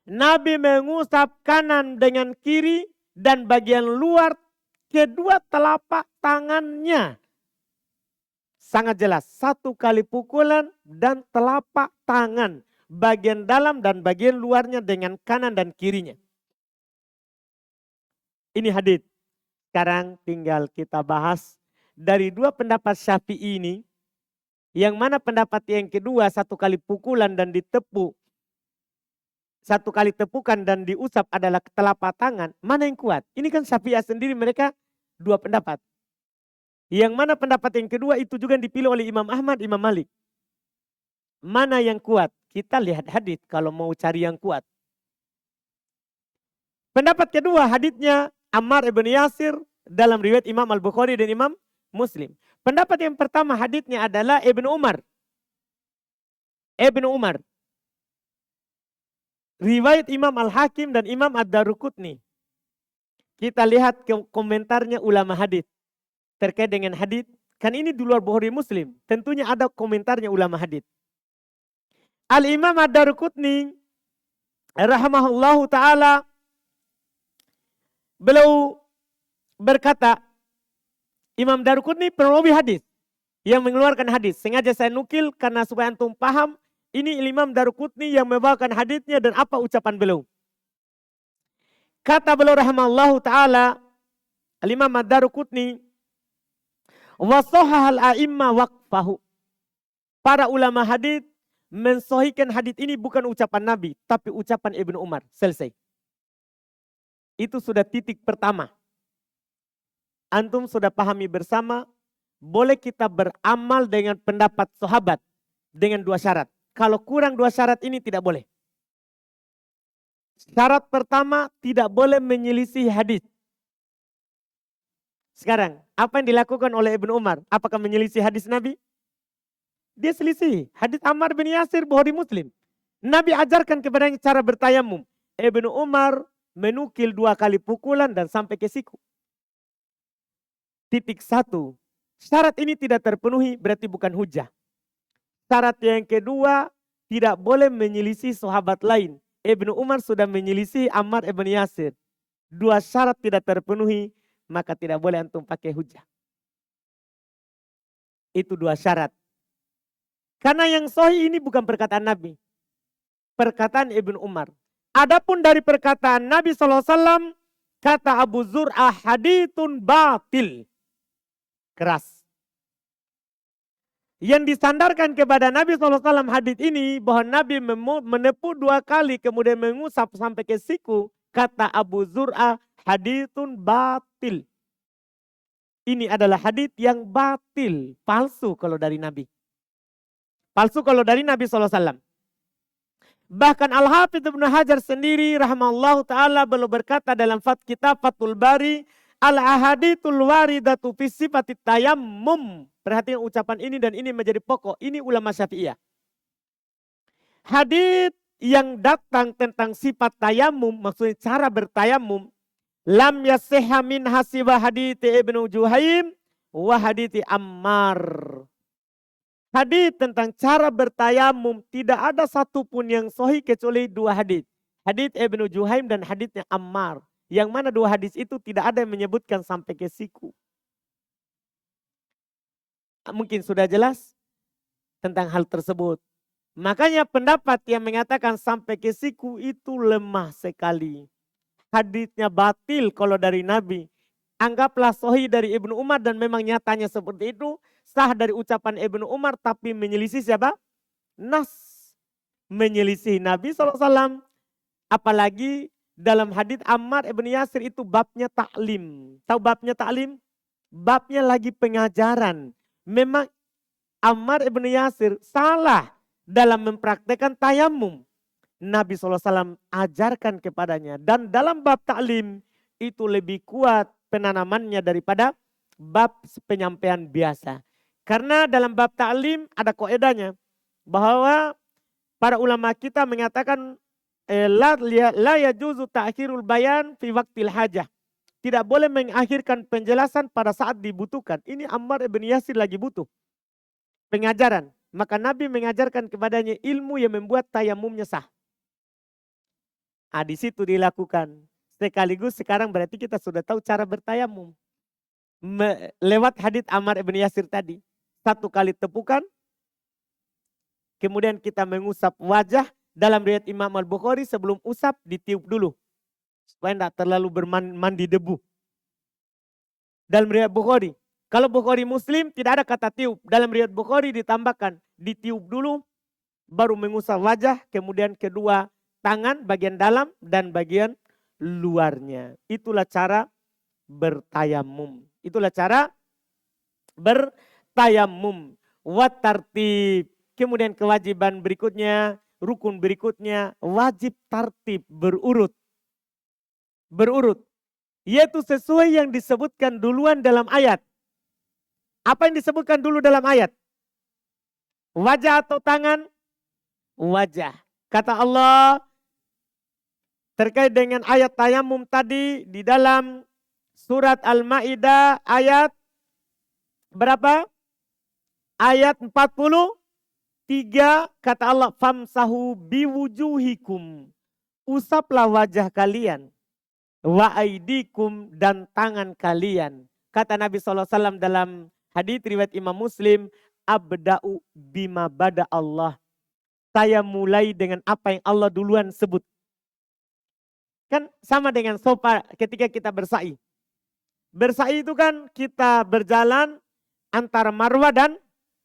Nabi mengusap kanan dengan kiri dan bagian luar kedua telapak tangannya. Sangat jelas, 1 kali pukulan dan telapak tangan. Bagian dalam dan bagian luarnya dengan kanan dan kirinya. Ini hadits. Sekarang tinggal kita bahas dari 2 pendapat Syafi'i ini. Yang mana pendapat yang kedua 1 kali pukulan dan ditepuk. 1 kali tepukan dan diusap adalah telapak tangan. Mana yang kuat? Ini kan Syafi'i sendiri mereka 2 pendapat. Yang mana pendapat yang kedua itu juga dipilih oleh Imam Ahmad, Imam Malik. Mana yang kuat? Kita lihat hadits kalau mau cari yang kuat. Pendapat kedua haditsnya Ammar ibn Yasir dalam riwayat Imam Al-Bukhari dan Imam Muslim. Pendapat yang pertama haditsnya adalah Ibnu Umar. Ibnu Umar. Riwayat Imam Al-Hakim dan Imam Ad-Daruqutni. Kita lihat komentarnya ulama hadits terkait dengan hadits. Kan ini di luar Bukhari Muslim. Tentunya ada komentarnya ulama hadits. Al-Imam Ad-Daruqutni rahimahullahu ta'ala, beliau berkata, Imam Daruqutni perawi hadis yang mengeluarkan hadis. Sengaja saya nukil karena supaya antum paham. Ini Imam Daruqutni yang membawakan hadisnya dan apa ucapan beliau. Kata beliau rahimahullahu ta'ala, Al-Imam Ad-Daruqutni, wasahahal a'imma waqfahu. Para ulama hadis mensahihkan hadis ini bukan ucapan Nabi, tapi ucapan Ibnu Umar. Selesai. Itu sudah titik pertama. Antum sudah pahami bersama, boleh kita beramal dengan pendapat sahabat dengan 2 syarat. Kalau kurang 2 syarat ini tidak boleh. Syarat pertama, tidak boleh menyelisih hadis. Sekarang, apa yang dilakukan oleh Ibnu Umar? Apakah menyelisih hadis Nabi? Dia selisih. Hadis Ammar bin Yasir, Bukhari Muslim. Nabi ajarkan kepadanya cara bertayamum. Ibnu Umar menukil 2 kali pukulan dan sampai ke siku. Titik 1. Syarat ini tidak terpenuhi berarti bukan hujah. Syarat yang kedua, tidak boleh menyelisih sahabat lain. Ibnu Umar sudah menyelisih Ammar ibn Yasir. 2 syarat tidak terpenuhi, maka tidak boleh antum pakai hujah. Itu 2 syarat. Karena yang sahih ini bukan perkataan Nabi. Perkataan Ibnu Umar. Adapun dari perkataan Nabi SAW, kata Abu Zur'ah, hadithun batil. Keras. Yang disandarkan kepada Nabi SAW hadits ini, bahwa Nabi menepuk 2 kali, kemudian mengusap sampai ke siku, kata Abu Zur'ah, hadithun batil. Ini adalah hadits yang batil. Palsu kalau dari Nabi. Palsu kalau dari Nabi SAW. Bahkan Al-Hafidz Ibnu Hajar sendiri rahimahullahu ta'ala beliau berkata dalam kitab Fathul Bari, al-ahadithul waridatu fi sifatit tayammum. Perhatikan ucapan ini dan ini menjadi pokok. Ini ulama Syafi'iyah. Hadits yang datang tentang sifat tayamum, maksudnya cara bertayamum, lam yasihha min hasiba hadithi Ibnu Juhaim wa hadithi Ammar. Hadits tentang cara bertayamum tidak ada satupun yang sahih kecuali 2 hadits. Hadits Ibnu Juhaim dan haditsnya Ammar. Yang mana 2 hadits itu tidak ada yang menyebutkan sampai ke siku. Mungkin sudah jelas tentang hal tersebut. Makanya pendapat yang mengatakan sampai ke siku itu lemah sekali. Haditsnya batil kalau dari Nabi. Anggaplah sahih dari Ibnu Umar dan memang nyatanya seperti itu. Sah dari ucapan Ibnu Umar tapi menyelisih siapa? Nas. Menyelisih Nabi SAW. Apalagi dalam hadits Ammar ibn Yasir itu babnya taklim. Tahu babnya taklim? Babnya lagi pengajaran. Memang Ammar ibn Yasir salah dalam mempraktekkan tayamum. Nabi SAW ajarkan kepadanya. Dan dalam bab taklim itu lebih kuat penanamannya daripada bab penyampaian biasa. Karena dalam bab ta'lim ada kaidahnya bahwa para ulama kita mengatakan la yajuzu ta'khirul bayan fi waqtil hajah. tidak boleh mengakhirkan penjelasan pada saat dibutuhkan. Ini Ammar ibn Yasir lagi butuh pengajaran. Maka Nabi mengajarkan kepadanya ilmu yang membuat tayamumnya sah. Di situ dilakukan. Sekaligus sekarang berarti kita sudah tahu cara bertayamum. Lewat hadits Ammar ibn Yasir tadi. 1 kali tepukan, kemudian kita mengusap wajah. Dalam riwayat Imam Al-Bukhari sebelum usap ditiup dulu. Supaya tidak terlalu bermandi debu. Dalam riwayat Bukhari. Kalau Bukhari Muslim tidak ada kata tiup. Dalam riwayat Bukhari ditambahkan ditiup dulu. Baru mengusap wajah. Kemudian kedua tangan bagian dalam dan bagian luarnya. Itulah cara bertayamum. Itulah cara bertayamum. Watartib. Kemudian kewajiban berikutnya. Rukun berikutnya. Wajib tartib berurut. Berurut. Yaitu sesuai yang disebutkan duluan dalam ayat. Apa yang disebutkan dulu dalam ayat? Wajah atau tangan? Wajah. Kata Allah terkait dengan ayat tayamum tadi di dalam surat Al-Maidah ayat berapa? Ayat 43 kata Allah famsahu biwujuhikum. Usaplah wajah kalian. Wa aidikum dan tangan kalian. Kata Nabi SAW dalam hadits riwayat Imam Muslim, abda'u bima bada Allah. Saya mulai dengan apa yang Allah duluan sebut. Kan sama dengan sofa ketika kita bersa'i. Bersa'i itu kan kita berjalan antara Marwah dan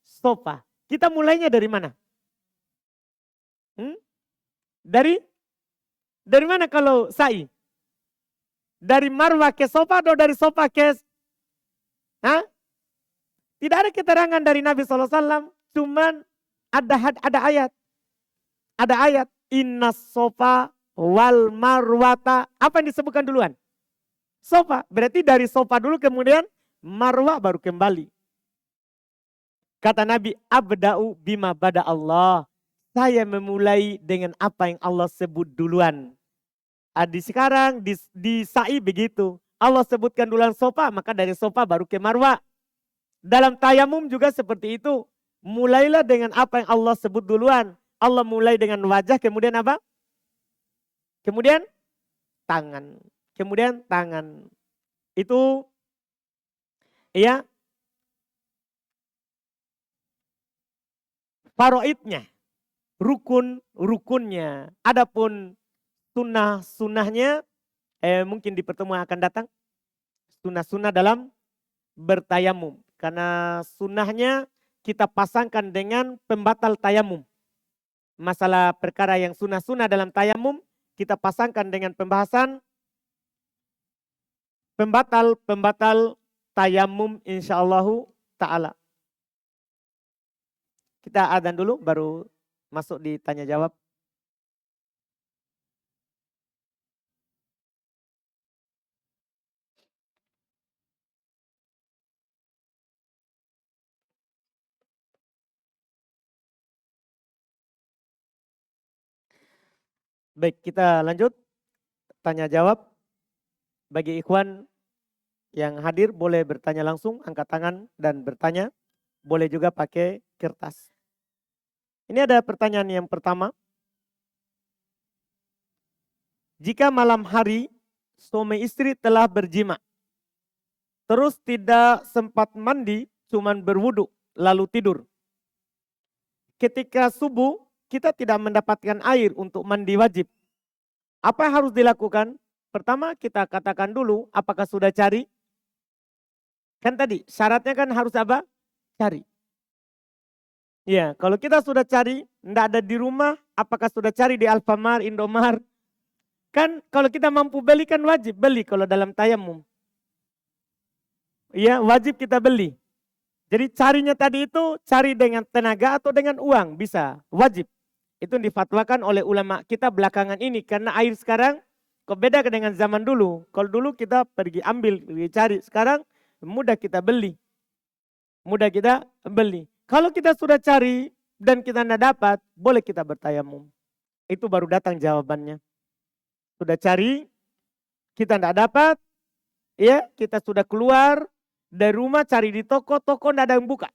sofa. Kita mulainya dari mana? Dari mana kalau sa'i? Dari Marwah ke sofa atau dari sofa ke... Tidak ada keterangan dari Nabi SAW. Cuman ada ayat. Ada ayat. Inna sofa wal marwata. Apa yang disebutkan duluan? Sofa. Berarti dari sofa dulu kemudian Marwah baru kembali. Kata Nabi, abda'u bima bada Allah. Saya memulai dengan apa yang Allah sebut duluan. Sekarang di sa'i begitu. Allah sebutkan duluan sofa, maka dari sofa baru ke Marwah. Dalam tayamum juga seperti itu. Mulailah dengan apa yang Allah sebut duluan. Allah mulai dengan wajah, kemudian apa? Kemudian tangan. Kemudian tangan. Itu ya faraidnya. Rukunnya. Adapun sunnah-sunnahnya mungkin di pertemuan akan datang. Sunnah-sunnah dalam bertayamum. Karena sunnahnya kita pasangkan dengan pembatal tayamum. Masalah perkara yang sunnah-sunnah dalam tayamum kita pasangkan dengan pembahasan pembatal tayamum insyaallah ta'ala. Kita adzan dulu baru masuk di tanya jawab. Baik, kita lanjut tanya jawab. Bagi ikhwan yang hadir boleh bertanya langsung, angkat tangan dan bertanya. Boleh juga pakai kertas. Ini ada pertanyaan yang pertama. Jika malam hari suami istri telah berjima, terus tidak sempat mandi, cuman berwudu, lalu tidur. Ketika subuh, kita tidak mendapatkan air untuk mandi wajib. Apa yang harus dilakukan? Pertama kita katakan dulu apakah sudah cari. Kan tadi syaratnya kan harus apa? Cari. Ya, kalau kita sudah cari, tidak ada di rumah, apakah sudah cari di Alfamart, Indomart? Kan kalau kita mampu beli kan wajib beli kalau dalam tayamum. Ya, wajib kita beli. Jadi carinya tadi itu cari dengan tenaga atau dengan uang bisa, wajib. Itu difatwakan oleh ulama kita belakangan ini karena air sekarang kok beda dengan zaman dulu. Kalau dulu kita pergi ambil, pergi cari. Sekarang mudah kita beli. Mudah kita beli. Kalau kita sudah cari dan kita tidak dapat, boleh kita bertayamum. Itu baru datang jawabannya. Sudah cari, kita tidak dapat, Ya, kita sudah keluar dari rumah cari di toko, toko tidak ada yang buka.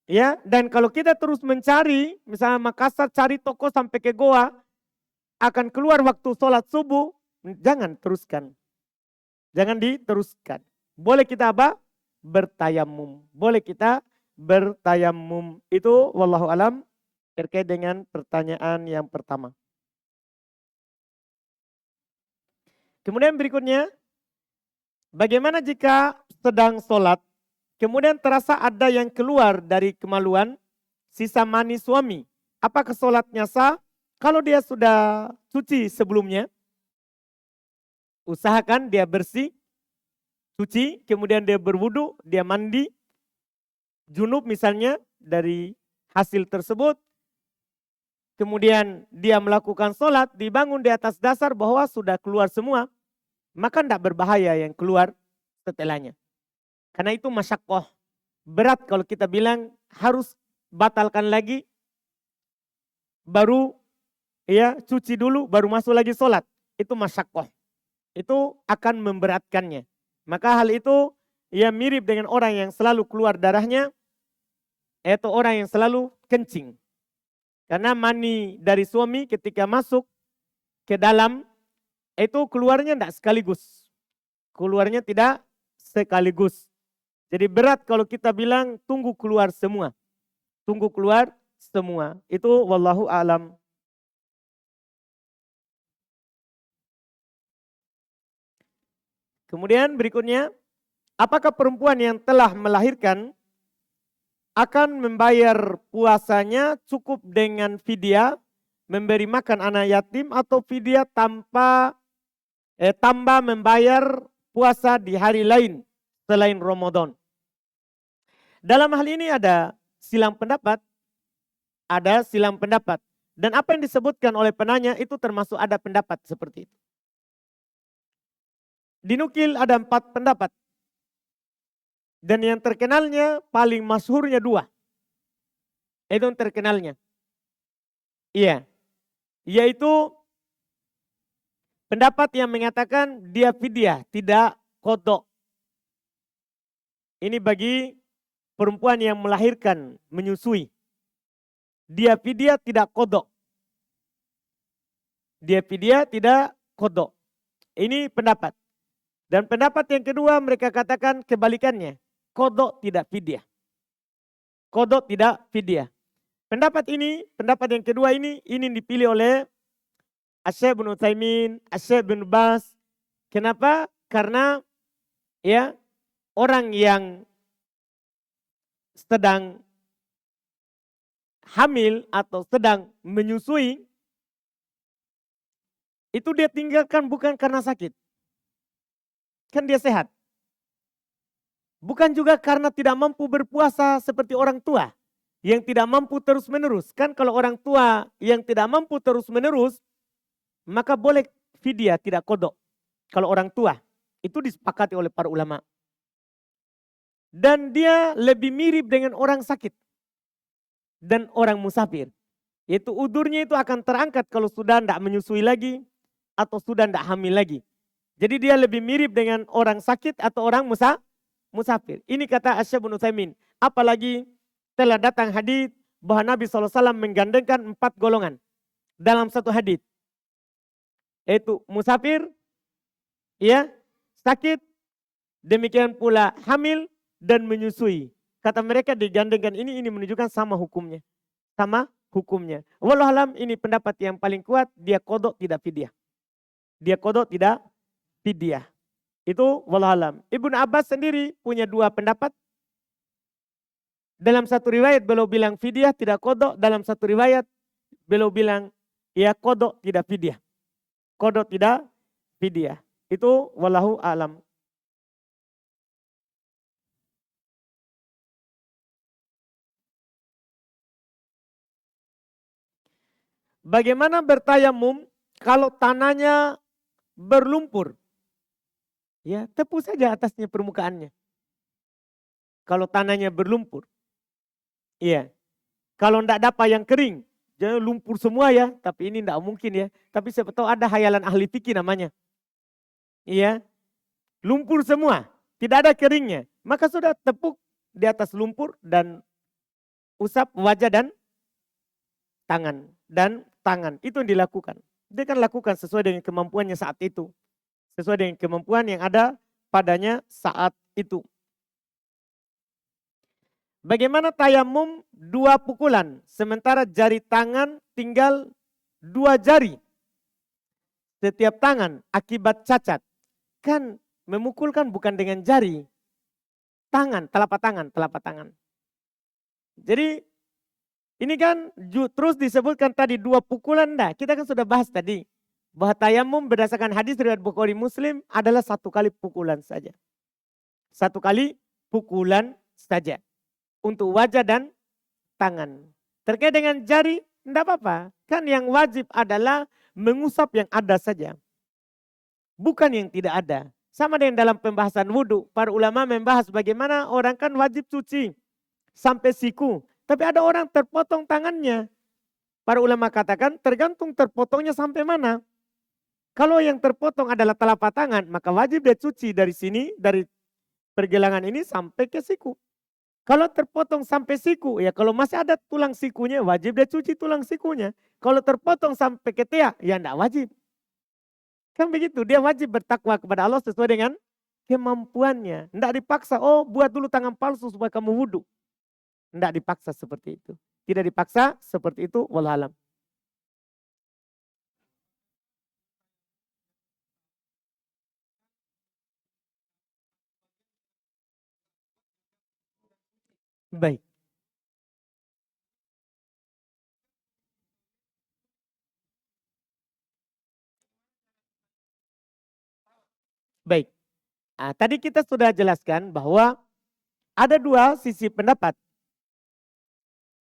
Ya, dan kalau kita terus mencari, misalnya Makassar cari toko sampai ke Goa, akan keluar waktu sholat subuh, jangan teruskan. Jangan diteruskan. Boleh kita apa? Bertayamum. Boleh kita bertayamum. Itu wallahu alam terkait dengan pertanyaan yang pertama. Kemudian berikutnya, bagaimana jika sedang sholat, kemudian terasa ada yang keluar dari kemaluan, sisa mani suami. Apakah sholatnya sah? Kalau dia sudah suci sebelumnya, usahakan dia bersih, suci, kemudian dia berwudu, dia mandi, junub misalnya dari hasil tersebut. Kemudian dia melakukan sholat, dibangun di atas dasar bahwa sudah keluar semua, maka tidak berbahaya yang keluar setelahnya. Karena itu masyakoh. Berat kalau kita bilang harus batalkan lagi, baru ya cuci dulu, baru masuk lagi sholat. Itu masyakoh. Itu akan memberatkannya. Maka hal itu ya mirip dengan orang yang selalu keluar darahnya, atau orang yang selalu kencing. Karena mani dari suami ketika masuk ke dalam, itu keluarnya tidak sekaligus. Keluarnya tidak sekaligus. Jadi berat kalau kita bilang tunggu keluar semua. Tunggu keluar semua. Itu wallahu alam. Kemudian berikutnya, apakah perempuan yang telah melahirkan akan membayar puasanya cukup dengan fidyah, memberi makan anak yatim, atau fidyah tambah membayar puasa di hari lain selain Ramadan? Dalam hal ini ada silang pendapat. Ada silang pendapat. Dan apa yang disebutkan oleh penanya itu termasuk ada pendapat seperti itu. Dinukil ada 4 pendapat. Dan yang terkenalnya paling masyhurnya 2. Itu yang terkenalnya. Iya. Yaitu pendapat yang mengatakan dia fidyah, tidak qadha. Ini bagi perempuan yang melahirkan, menyusui. Dia fidyah tidak qadha. Dia fidyah tidak qadha. Ini pendapat. Dan pendapat yang kedua mereka katakan kebalikannya. Qadha tidak fidyah. Qadha tidak fidyah. Pendapat yang kedua ini dipilih oleh Asy-Syaikh bin Utsaimin, Asy-Syaikh bin Baz. Kenapa? Karena ya orang yang sedang hamil atau sedang menyusui, itu dia tinggalkan bukan karena sakit. Kan dia sehat. Bukan juga karena tidak mampu berpuasa seperti orang tua yang tidak mampu terus menerus. Kan kalau orang tua yang tidak mampu terus menerus, maka boleh fidyah tidak qadha. Kalau orang tua, itu disepakati oleh para ulama. Dan dia lebih mirip dengan orang sakit dan orang musafir. Yaitu udurnya itu akan terangkat kalau sudah tidak menyusui lagi atau sudah tidak hamil lagi. Jadi dia lebih mirip dengan orang sakit atau orang musafir. Ini kata Asy-Syaikh bin Utsaimin. Apalagi telah datang hadis bahwa Nabi SAW menggandengkan 4 golongan dalam satu hadis. Yaitu musafir, ya, sakit, demikian pula hamil dan menyusui. Kata mereka digandengkan ini menunjukkan sama hukumnya. Sama hukumnya. Wallahu alam, ini pendapat yang paling kuat, dia qadha tidak fidyah. Dia qadha tidak fidyah. Itu wallahu alam. Ibnu Abbas sendiri punya 2 pendapat. Dalam satu riwayat beliau bilang fidyah tidak qadha, dalam satu riwayat beliau bilang ya qadha tidak fidyah. Qadha tidak fidyah. Itu wallahu alam. Bagaimana bertayamum kalau tanahnya berlumpur? Ya, tepu saja atasnya permukaannya. Kalau tanahnya berlumpur. Iya. Kalau tidak dapat yang kering, jangan lumpur semua ya, tapi ini tidak mungkin ya. Tapi siapa tahu ada hayalan ahli fikih namanya. Iya. lumpur semua, tidak ada keringnya. Maka sudah tepuk di atas lumpur dan usap wajah dan tangan. Itu yang dilakukan. Dia kan lakukan sesuai dengan kemampuannya saat itu. Sesuai dengan kemampuan yang ada padanya saat itu. Bagaimana tayamum 2 pukulan, sementara jari tangan tinggal 2 jari. Setiap tangan akibat cacat. Kan memukulkan bukan dengan jari. Tangan, telapak tangan. Jadi ini kan terus disebutkan tadi 2 pukulan dah. Kita kan sudah bahas tadi. Bahwa tayamum berdasarkan hadis riwayat Bukhari Muslim adalah 1 kali pukulan saja. 1 kali pukulan saja. Untuk wajah dan tangan. Terkait dengan jari, tidak apa-apa. Kan yang wajib adalah mengusap yang ada saja. Bukan yang tidak ada. Sama dengan dalam pembahasan wudhu. Para ulama membahas bagaimana orang kan wajib cuci sampai siku. Tapi ada orang terpotong tangannya. Para ulama katakan tergantung terpotongnya sampai mana. Kalau yang terpotong adalah telapak tangan, maka wajib dia cuci dari sini, dari pergelangan ini sampai ke siku. Kalau terpotong sampai siku, ya kalau masih ada tulang sikunya, wajib dia cuci tulang sikunya. Kalau terpotong sampai ke teak, ya tidak wajib. Kan begitu, dia wajib bertakwa kepada Allah sesuai dengan kemampuannya. Tidak dipaksa, oh buat dulu tangan palsu supaya kamu wudhu. Tidak dipaksa seperti itu. Tidak dipaksa seperti itu, wallahualam. Baik. Baik. Nah, tadi kita sudah jelaskan bahwa ada 2 sisi pendapat.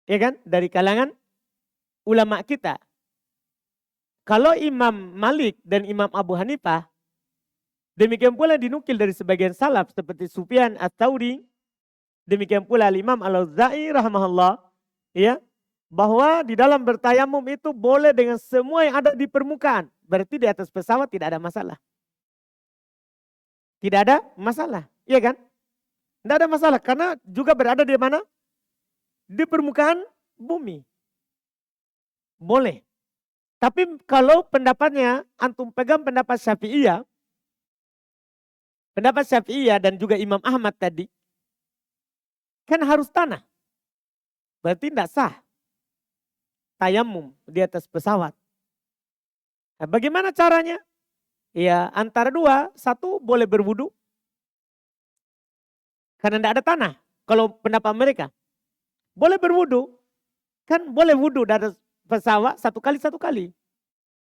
Ya kan? Dari kalangan ulama kita. Kalau Imam Malik dan Imam Abu Hanifah, demikian pula dinukil dari sebagian salaf seperti Sufyan Ats-Tsauri, demikian pula Imam Al-Auza'i rahimahullah, ya, bahwa di dalam bertayamum itu boleh dengan semua yang ada di permukaan. Berarti di atas pesawat tidak ada masalah. Tidak ada masalah, iya kan? Tidak ada masalah karena juga berada di mana? Di permukaan bumi. Boleh. Tapi kalau pendapatnya antum pegang pendapat Syafi'iyah, dan juga Imam Ahmad tadi, kan harus tanah. Berarti tidak sah tayamum di atas pesawat. Nah, bagaimana caranya? Ya antara 2, 1 boleh berwudu. Karena tidak ada tanah. Kalau pendapat mereka. Boleh berwudu. Kan boleh wudu dari pesawat 1 kali.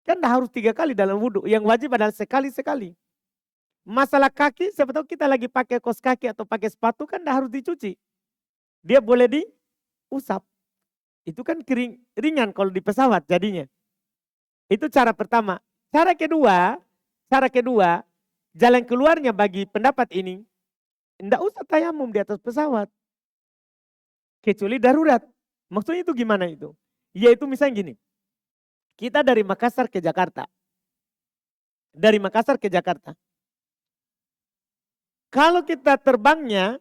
Kan tidak harus 3 kali dalam wudu. Yang wajib adalah sekali. Masalah kaki, siapa tahu kita lagi pakai kaos kaki atau pakai sepatu kan tidak harus dicuci. Dia boleh diusap. Itu kan ringan kalau di pesawat jadinya. Itu cara pertama. Cara kedua, jalan keluarnya bagi pendapat ini, tidak usah tayamum di atas pesawat. Kecuali darurat. Maksudnya itu gimana itu? Yaitu misalnya gini, kita dari Makassar ke Jakarta. Kalau kita terbangnya,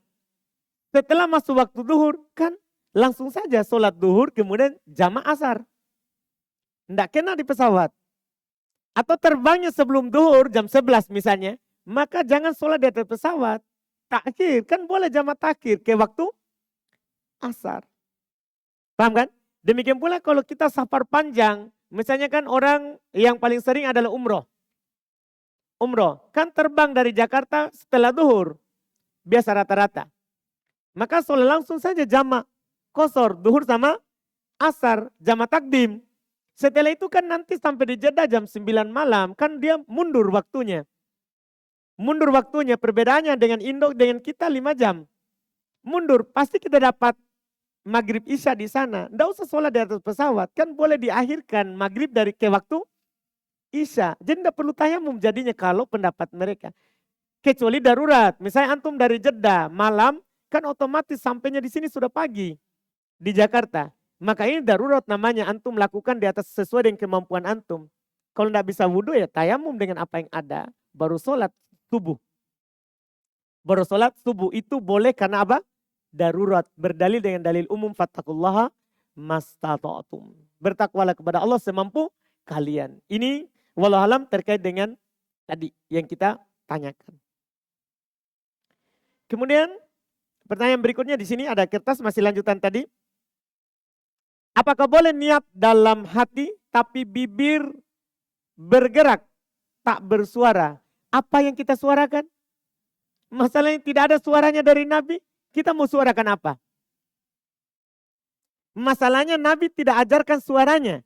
setelah masuk waktu duhur, kan langsung saja sholat duhur, kemudian jamaah asar. Tidak kena di pesawat. Atau terbangnya sebelum duhur jam 11 misalnya, maka jangan sholat di atas pesawat. Takhir, kan boleh jamaah takhir ke waktu asar. Paham kan? Demikian pula kalau kita safar panjang, misalnya kan orang yang paling sering adalah umroh. Kan terbang dari Jakarta setelah duhur, biasa rata-rata. Maka sholat langsung saja jamaah qashar, duhur sama asar, jamaah takdim. Setelah itu kan nanti sampai di Jeddah jam 9 malam, kan dia mundur waktunya. Perbedaannya dengan Indo dengan kita 5 jam. Mundur, pasti kita dapat maghrib isya di sana. Tidak usah sholat di atas pesawat, kan boleh diakhirkan maghrib dari ke waktu isya. Jadi tidak perlu tayamum jadinya kalau pendapat mereka. Kecuali darurat, misalnya antum dari Jeddah malam, kan otomatis sampainya di sini sudah pagi di Jakarta. Maka ini darurat namanya, antum lakukan di atas sesuai dengan kemampuan antum. Kalau tidak bisa wudhu ya tayamum dengan apa yang ada, baru sholat subuh. Bersolat subuh itu boleh karena apa? Darurat. Berdalil dengan dalil umum fattaqullaha mastata'tum. Bertakwalah kepada Allah semampu kalian. Ini wallahualam terkait dengan tadi yang kita tanyakan. Kemudian pertanyaan berikutnya di sini ada kertas masih lanjutan tadi. Apakah boleh niat dalam hati tapi bibir bergerak tak bersuara? Apa yang kita suarakan? Masalahnya tidak ada suaranya dari Nabi. Kita mau suarakan apa? Masalahnya Nabi tidak ajarkan suaranya.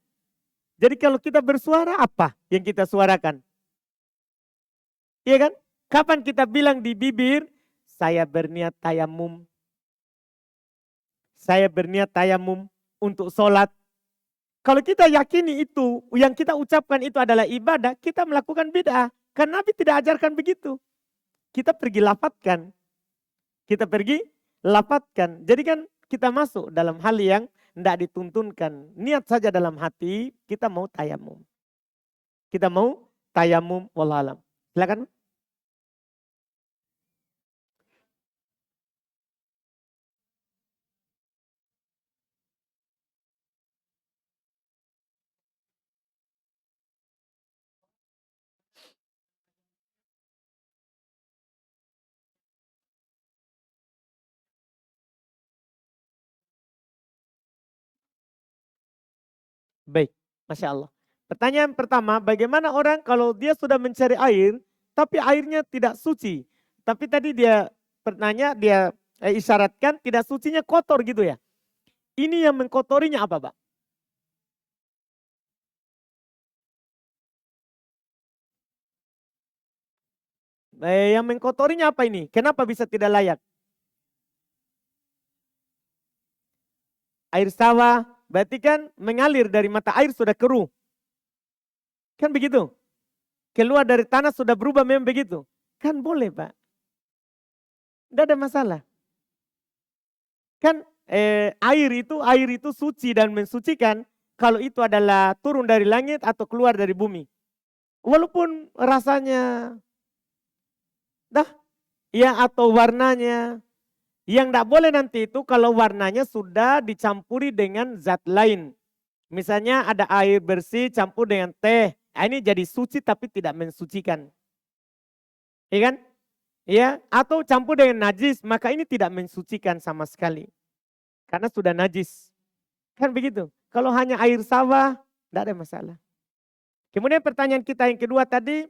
Jadi kalau kita bersuara apa yang kita suarakan? Iya kan? Kapan kita bilang di bibir, saya berniat tayamum. Saya berniat tayamum untuk sholat. Kalau kita yakini itu, yang kita ucapkan itu adalah ibadah, kita melakukan bid'ah. Karena Nabi tidak ajarkan begitu. Kita pergi lapatkan. Kita pergi lapatkan. Jadi kan kita masuk dalam hal yang tidak dituntunkan. Niat saja dalam hati, kita mau tayamum. Kita mau tayamum, wallahualam. Silakan. Baik, Masya Allah. Pertanyaan pertama, bagaimana orang kalau dia sudah mencari air, tapi airnya tidak suci. Tapi tadi dia bertanya, dia isyaratkan tidak sucinya kotor gitu ya. Ini yang mengkotorinya apa, Pak? Yang mengkotorinya apa ini? Kenapa bisa tidak layak? Air sawah, berarti kan mengalir dari mata air sudah keruh. Kan begitu? Keluar dari tanah sudah berubah memang begitu. Kan boleh, Pak. Tidak ada masalah. Kan air itu suci dan mensucikan kalau itu adalah turun dari langit atau keluar dari bumi. Walaupun rasanya ya atau warnanya. Yang tidak boleh nanti itu kalau warnanya sudah dicampuri dengan zat lain. Misalnya ada air bersih campur dengan teh. Nah, ini jadi suci tapi tidak mensucikan. Iya kan? Ya, atau campur dengan najis, maka ini tidak mensucikan sama sekali. Karena sudah najis. Kan begitu. Kalau hanya air sawah, tidak ada masalah. Kemudian pertanyaan kita yang kedua tadi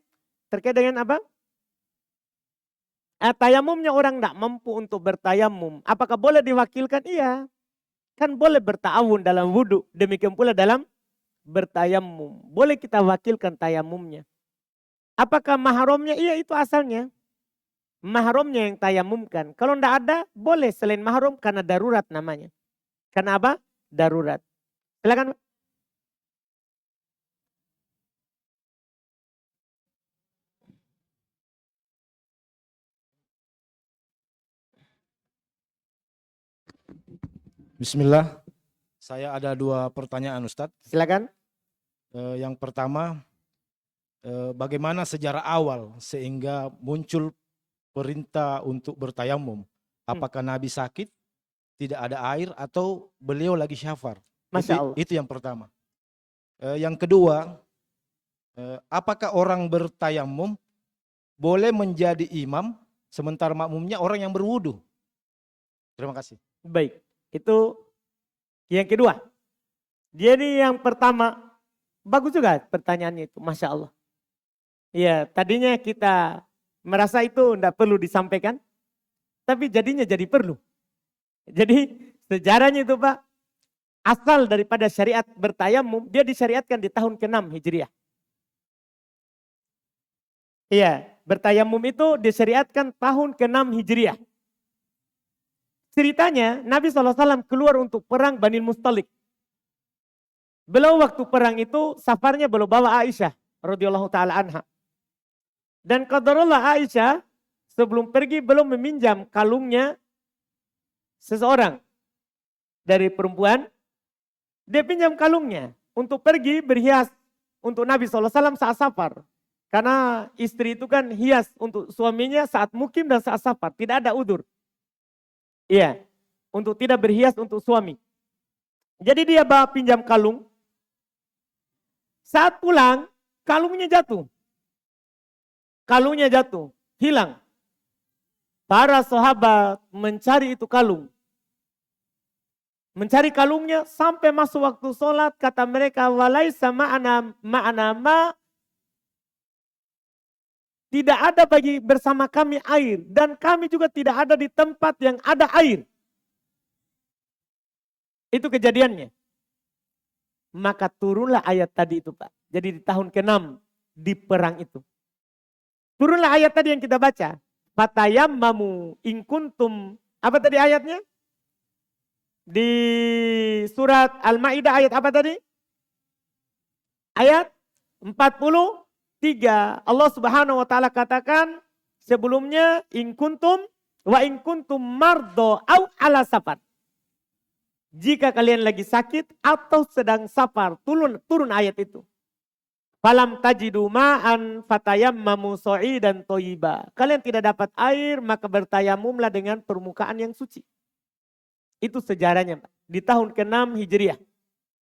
terkait dengan apa? Tayamumnya orang tidak mampu untuk bertayamum. Apakah boleh diwakilkan? Iya. Kan boleh bertawun dalam wudhu. Demikian pula dalam bertayamum. Boleh kita wakilkan tayamumnya. Apakah mahramnya? Iya, itu asalnya. Mahramnya yang tayamumkan. Kalau tidak ada, boleh selain mahram karena darurat namanya. Karena apa? Darurat. Silakan. Bismillah, saya ada 2 pertanyaan Ustadz. Silakan. Yang pertama, bagaimana sejarah awal sehingga muncul perintah untuk bertayamum? Apakah Nabi sakit, tidak ada air, atau beliau lagi syafar? Masya Allah. Itu yang pertama. Yang kedua, apakah orang bertayamum boleh menjadi imam sementara makmumnya orang yang berwudu? Terima kasih. Baik. Itu yang kedua. Jadi yang pertama, bagus juga pertanyaannya itu, Masya Allah. Ya, tadinya kita merasa itu tidak perlu disampaikan, tapi jadinya jadi perlu. Jadi sejarahnya itu Pak, asal daripada syariat bertayamum, dia disyariatkan di tahun ke-6 Hijriah. Iya, bertayamum itu disyariatkan tahun ke-6 Hijriah. Ceritanya Nabi SAW keluar untuk perang Bani Mustalik. Beliau waktu perang itu safarnya beliau bawa Aisyah radhiyallahu taala anha. Dan qadarullah Aisyah sebelum pergi belum meminjam kalungnya seseorang dari perempuan. Dia pinjam kalungnya untuk pergi berhias untuk Nabi SAW saat safar. Karena istri itu kan hias untuk suaminya saat mukim dan saat safar. Tidak ada udur. Iya, untuk tidak berhias untuk suami. Jadi dia bawa pinjam kalung. Saat pulang, kalungnya jatuh. Kalungnya jatuh, hilang. Para sahabat mencari itu kalung. Mencari kalungnya sampai masuk waktu sholat. Kata mereka, walaisa ma'ana ma. Tidak ada bagi bersama kami air. Dan kami juga tidak ada di tempat yang ada air. Itu kejadiannya. Maka turunlah ayat tadi itu Pak. Jadi di tahun ke-6 di perang itu. Turunlah ayat tadi yang kita baca. Fatayammamu in kuntum. Apa tadi ayatnya? Di surat Al-Ma'idah ayat apa tadi? Ayat 43. Allah Subhanahu wa taala katakan sebelumnya in kuntum mardo au ala safar. Jika kalian lagi sakit atau sedang safar, turun ayat itu. Falam tajidu ma'an fatayammamu dan toyiba. Kalian tidak dapat air, maka bertayamumlah dengan permukaan yang suci. Itu sejarahnya Pak. Di tahun ke-6 Hijriah.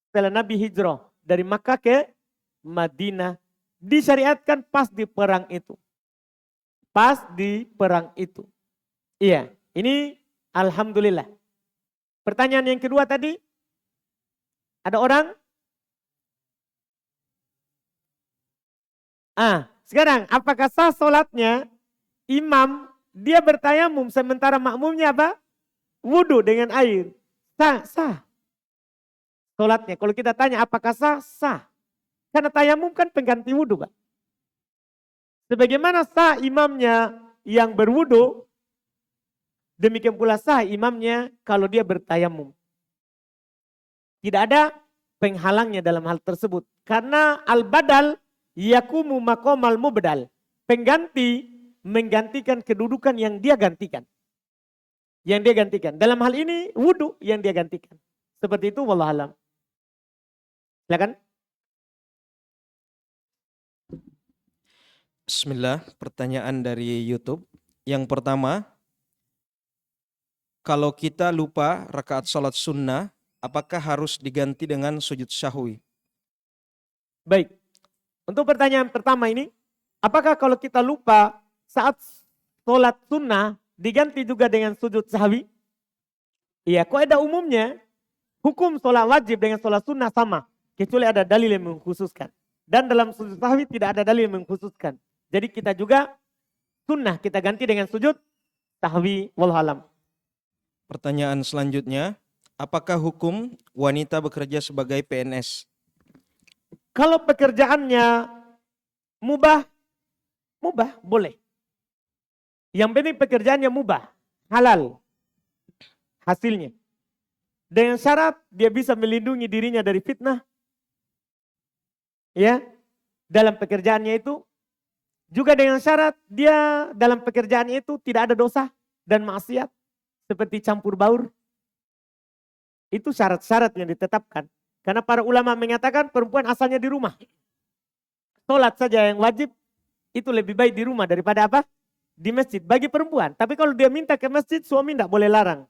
Setelah Nabi hijrah dari Makkah ke Madinah. Disyariatkan pas di perang itu. Pas di perang itu. Iya, ini alhamdulillah. Pertanyaan yang kedua tadi. Ada orang? Sekarang apakah sah sholatnya imam dia bertayamum sementara makmumnya apa? Wudu dengan air. Sah. Sholatnya. Kalau kita tanya apakah sah? Sah. Karena tayamum kan pengganti wudu Pak. Sebagaimana sah imamnya yang berwudu, demikian pula sah imamnya kalau dia bertayamum. Tidak ada penghalangnya dalam hal tersebut. Karena al-badal yakumu maqamal mubdal. Pengganti menggantikan kedudukan yang dia gantikan. Yang dia gantikan. Dalam hal ini wudu yang dia gantikan. Seperti itu wallahualam. Silakan. Bismillah, pertanyaan dari YouTube. Yang pertama, kalau kita lupa rakaat sholat sunnah, apakah harus diganti dengan sujud syahwi? Baik. Untuk pertanyaan pertama ini, apakah kalau kita lupa saat sholat sunnah diganti juga dengan sujud sahwi? Iya, kaidah umumnya hukum sholat wajib dengan sholat sunnah sama. Kecuali ada dalil yang mengkhususkan. Dan dalam sujud sahwi tidak ada dalil yang mengkhususkan. Jadi kita juga sunnah kita ganti dengan sujud sahwi. Wallahualam. Pertanyaan selanjutnya, apakah hukum wanita bekerja sebagai PNS? Kalau pekerjaannya mubah boleh. Yang penting pekerjaannya mubah, halal hasilnya. Dengan syarat dia bisa melindungi dirinya dari fitnah. Ya, dalam pekerjaannya itu juga dengan syarat dia dalam pekerjaannya itu tidak ada dosa dan maksiat seperti campur baur. Itu syarat-syarat yang ditetapkan. Karena para ulama mengatakan perempuan asalnya di rumah. Sholat saja yang wajib itu lebih baik di rumah daripada apa? Di masjid bagi perempuan. Tapi kalau dia minta ke masjid suami tidak boleh larang.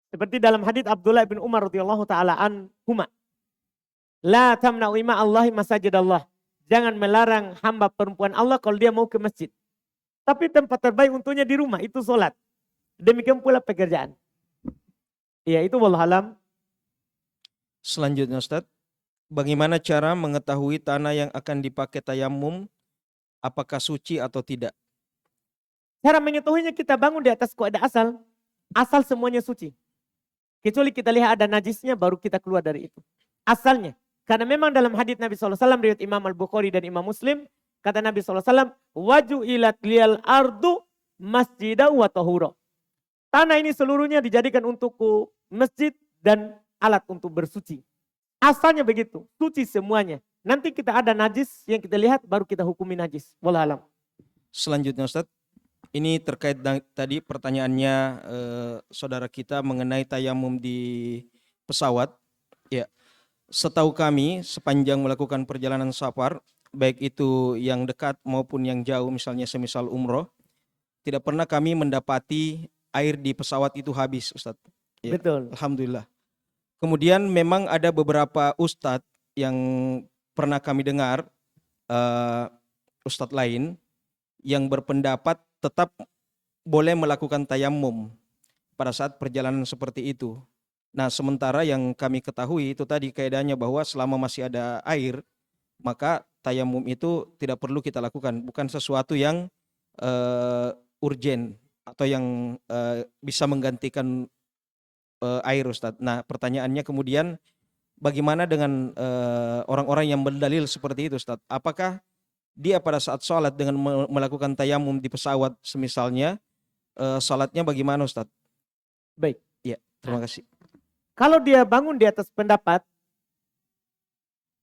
Seperti dalam hadits Abdullah bin Umar radhiyallahu taala anhuma. La tamna'u ima Allahi masajid Allah. Jangan melarang hamba perempuan Allah kalau dia mau ke masjid. Tapi tempat terbaik untuknya di rumah itu sholat. Demikian pula pekerjaan. Ya itu wallahualam. Selanjutnya Ustadz, bagaimana cara mengetahui tanah yang akan dipakai tayamum, apakah suci atau tidak? Cara mengetahuinya kita bangun di atas kaidah asal. Asal semuanya suci. Kecuali kita lihat ada najisnya baru kita keluar dari itu. Asalnya. Karena memang dalam hadits Nabi SAW, riwayat Imam Al-Bukhari dan Imam Muslim, kata Nabi SAW, waju'ilat liyal ardu masjidah wa tahura. Tanah ini seluruhnya dijadikan untukku masjid dan alat untuk bersuci. Asalnya begitu, suci semuanya. Nanti kita ada najis yang kita lihat baru kita hukumi najis. Wallahualam. Selanjutnya Ustadz, ini terkait tadi pertanyaannya saudara kita mengenai tayamum di pesawat. Ya. Setahu kami, sepanjang melakukan perjalanan safar, baik itu yang dekat maupun yang jauh, misalnya semisal umroh, tidak pernah kami mendapati air di pesawat itu habis, Ustadz. Ya, Betul. alhamdulillah. Kemudian memang ada beberapa ustadz yang pernah kami dengar, ustadz lain yang berpendapat tetap boleh melakukan tayamum pada saat perjalanan seperti itu. Nah, sementara yang kami ketahui itu tadi kaidahnya bahwa selama masih ada air, maka tayamum itu tidak perlu kita lakukan, bukan sesuatu yang urgen atau yang bisa menggantikan air, Ustadz. Nah, pertanyaannya kemudian bagaimana dengan orang-orang yang berdalil seperti itu, Ustadz? Apakah dia pada saat sholat dengan melakukan tayamum di pesawat semisalnya, sholatnya bagaimana, Ustadz? Baik. Ya, terima kasih. Kalau dia bangun di atas pendapat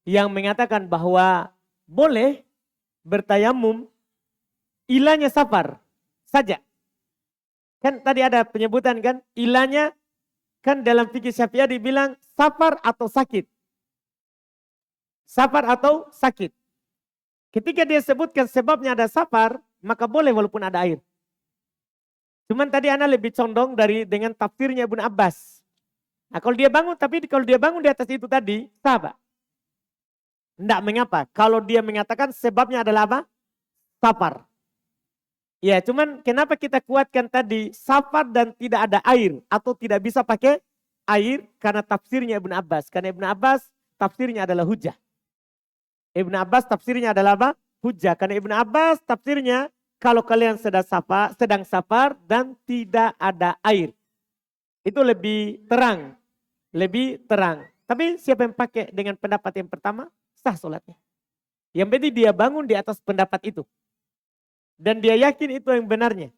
yang mengatakan bahwa boleh bertayamum, ilahnya safar saja. Kan tadi ada penyebutan kan, ilahnya kan dalam fikih Syafi'iyah dibilang safar atau sakit. Safar atau sakit. Ketika dia sebutkan sebabnya ada safar, maka boleh walaupun ada air. Cuman tadi Ana lebih condong dengan tafsirnya Ibnu Abbas. Nah kalau dia bangun, tapi kalau dia bangun di atas itu tadi, sah. Tidak mengapa. Kalau dia mengatakan sebabnya adalah apa? Safar. Ya cuman kenapa kita kuatkan tadi safar dan tidak ada air atau tidak bisa pakai air karena tafsirnya Ibnu Abbas. Karena Ibnu Abbas tafsirnya adalah hujah. Ibnu Abbas tafsirnya adalah apa? Hujah. Karena Ibnu Abbas tafsirnya kalau kalian sedang safar dan tidak ada air. Itu lebih terang. Lebih terang. Tapi siapa yang pakai dengan pendapat yang pertama, sah sholatnya. Yang penting dia bangun di atas pendapat itu. Dan dia yakin itu yang benarnya.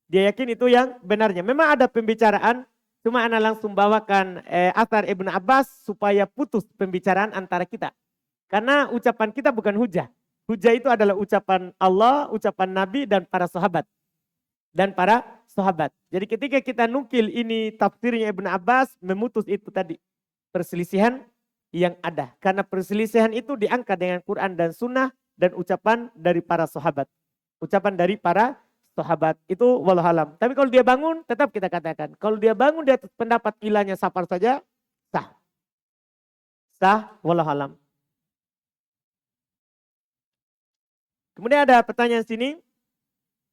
Dia yakin itu yang benarnya. Memang ada pembicaraan, cuma Ana langsung bawakan athar Ibnu Abbas supaya putus pembicaraan antara kita. Karena ucapan kita bukan hujah. Hujah itu adalah ucapan Allah, ucapan Nabi dan para sahabat. Jadi ketika kita nukil ini tafsirnya Ibnu Abbas, memutus itu tadi perselisihan yang ada. Karena perselisihan itu diangkat dengan Quran dan Sunnah dan ucapan dari para sahabat. Ucapan dari para sahabat itu wallahualam. Tapi kalau dia bangun, tetap kita katakan. Kalau dia bangun di atas pendapat ilahnya safar saja, sah. Sah wallahualam. Kemudian ada pertanyaan sini.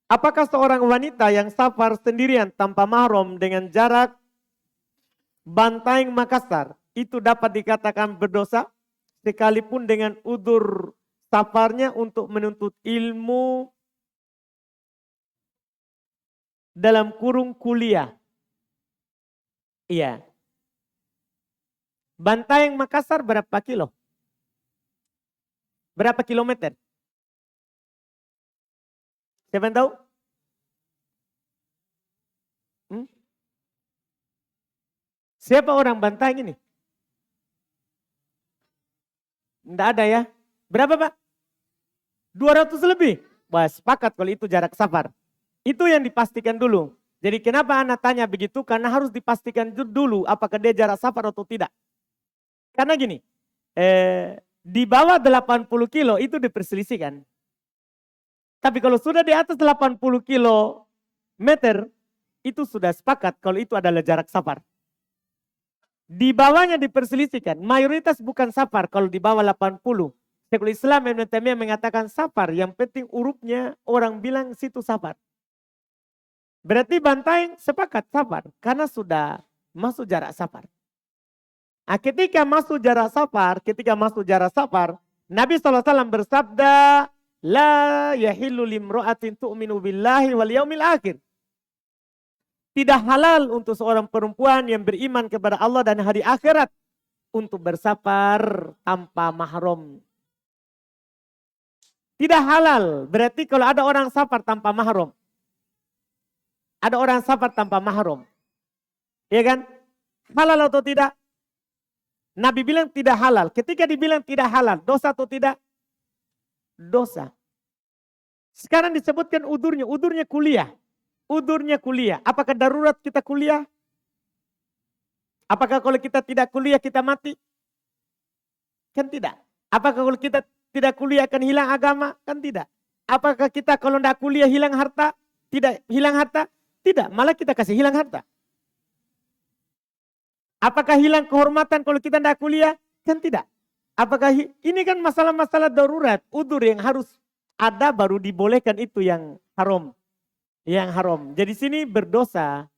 Apakah seorang wanita yang safar sendirian tanpa mahram dengan jarak Bantaeng Makassar itu dapat dikatakan berdosa sekalipun dengan udzur safarnya untuk menuntut ilmu dalam kurung kuliah? Iya. Bantaeng Makassar berapa kilo? Berapa kilometer? Siapa yang tahu? Siapa orang Bantaeng ini? Tidak ada ya. Berapa Pak? 200 lebih. Wah sepakat kalau itu jarak safar. Itu yang dipastikan dulu. Jadi kenapa Anda tanya begitu? Karena harus dipastikan dulu apakah dia jarak safar atau tidak. Karena gini, di bawah 80 kilo itu diperselisihkan. Tapi kalau sudah di atas 80 kilometer, itu sudah sepakat kalau itu adalah jarak safar. Di bawahnya diperselisihkan, mayoritas bukan safar kalau di bawah 80. Syekhul Islam Ibnu Taimiyah mengatakan safar, yang penting urupnya orang bilang situ safar. Berarti Bantaeng sepakat safar, karena sudah masuk jarak safar. Nah, ketika masuk jarak safar, Nabi SAW bersabda, La yahillu limro'atin tu'minu billahi wal yaumil akhir. Tidak halal untuk seorang perempuan yang beriman kepada Allah dan hari akhirat untuk bersafar tanpa mahram. Tidak halal, berarti kalau ada orang safar tanpa mahram. Ada orang safar tanpa mahram. Iya kan? Halal atau tidak? Nabi bilang tidak halal. Ketika dibilang tidak halal, dosa atau tidak? Dosa. Sekarang disebutkan udurnya kuliah. Udurnya kuliah. Apakah darurat kita kuliah? Apakah kalau kita tidak kuliah kita mati? Kan tidak. Apakah kalau kita tidak kuliah akan hilang agama? Kan tidak. Apakah kita kalau tidak kuliah hilang harta? Tidak hilang harta? Tidak, malah kita kasih hilang harta. Apakah hilang kehormatan kalau kita tidak kuliah? Kan tidak. Apakah ini kan masalah-masalah darurat, udur yang harus ada baru dibolehkan itu yang haram. Yang haram. Jadi sini berdosa.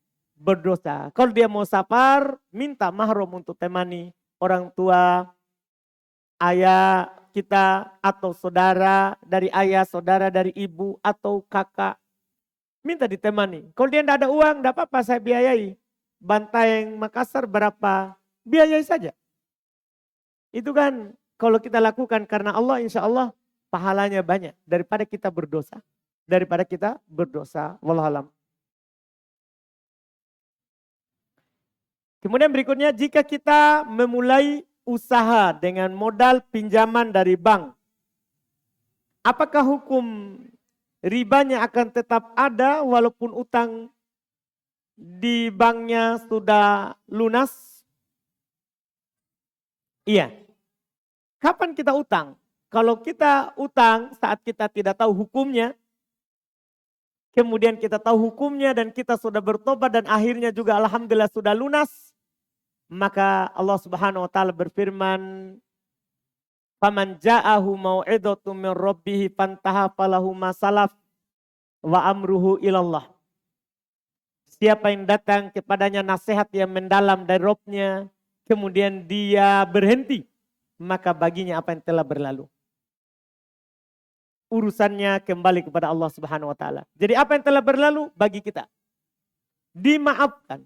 Kalau dia mau safar, minta mahram untuk temani orang tua, ayah kita atau saudara dari ayah, saudara dari ibu atau kakak. Minta ditemani. Kalau dia tidak ada uang, tidak apa-apa saya biayai. Banteng Makassar berapa? Biayai saja. Itu kan kalau kita lakukan karena Allah, insya Allah pahalanya banyak daripada kita berdosa. Wallahualam. Kemudian berikutnya, jika kita memulai usaha dengan modal pinjaman dari bank, apakah hukum ribanya akan tetap ada walaupun utang di banknya sudah lunas? Iya. Kapan kita utang? Kalau kita utang saat kita tidak tahu hukumnya, kemudian kita tahu hukumnya dan kita sudah bertobat dan akhirnya juga alhamdulillah sudah lunas, maka Allah Subhanahu wa taala berfirman, "Faman ja'ahu mau'idhatun min rabbih fantaha falahu ma salaf wa amruhu ilallah." Siapa yang datang kepadanya nasihat yang mendalam dari Rabb-nya, kemudian dia berhenti, maka baginya apa yang telah berlalu. Urusannya kembali kepada Allah Subhanahu wa taala. Jadi apa yang telah berlalu bagi kita dimaafkan.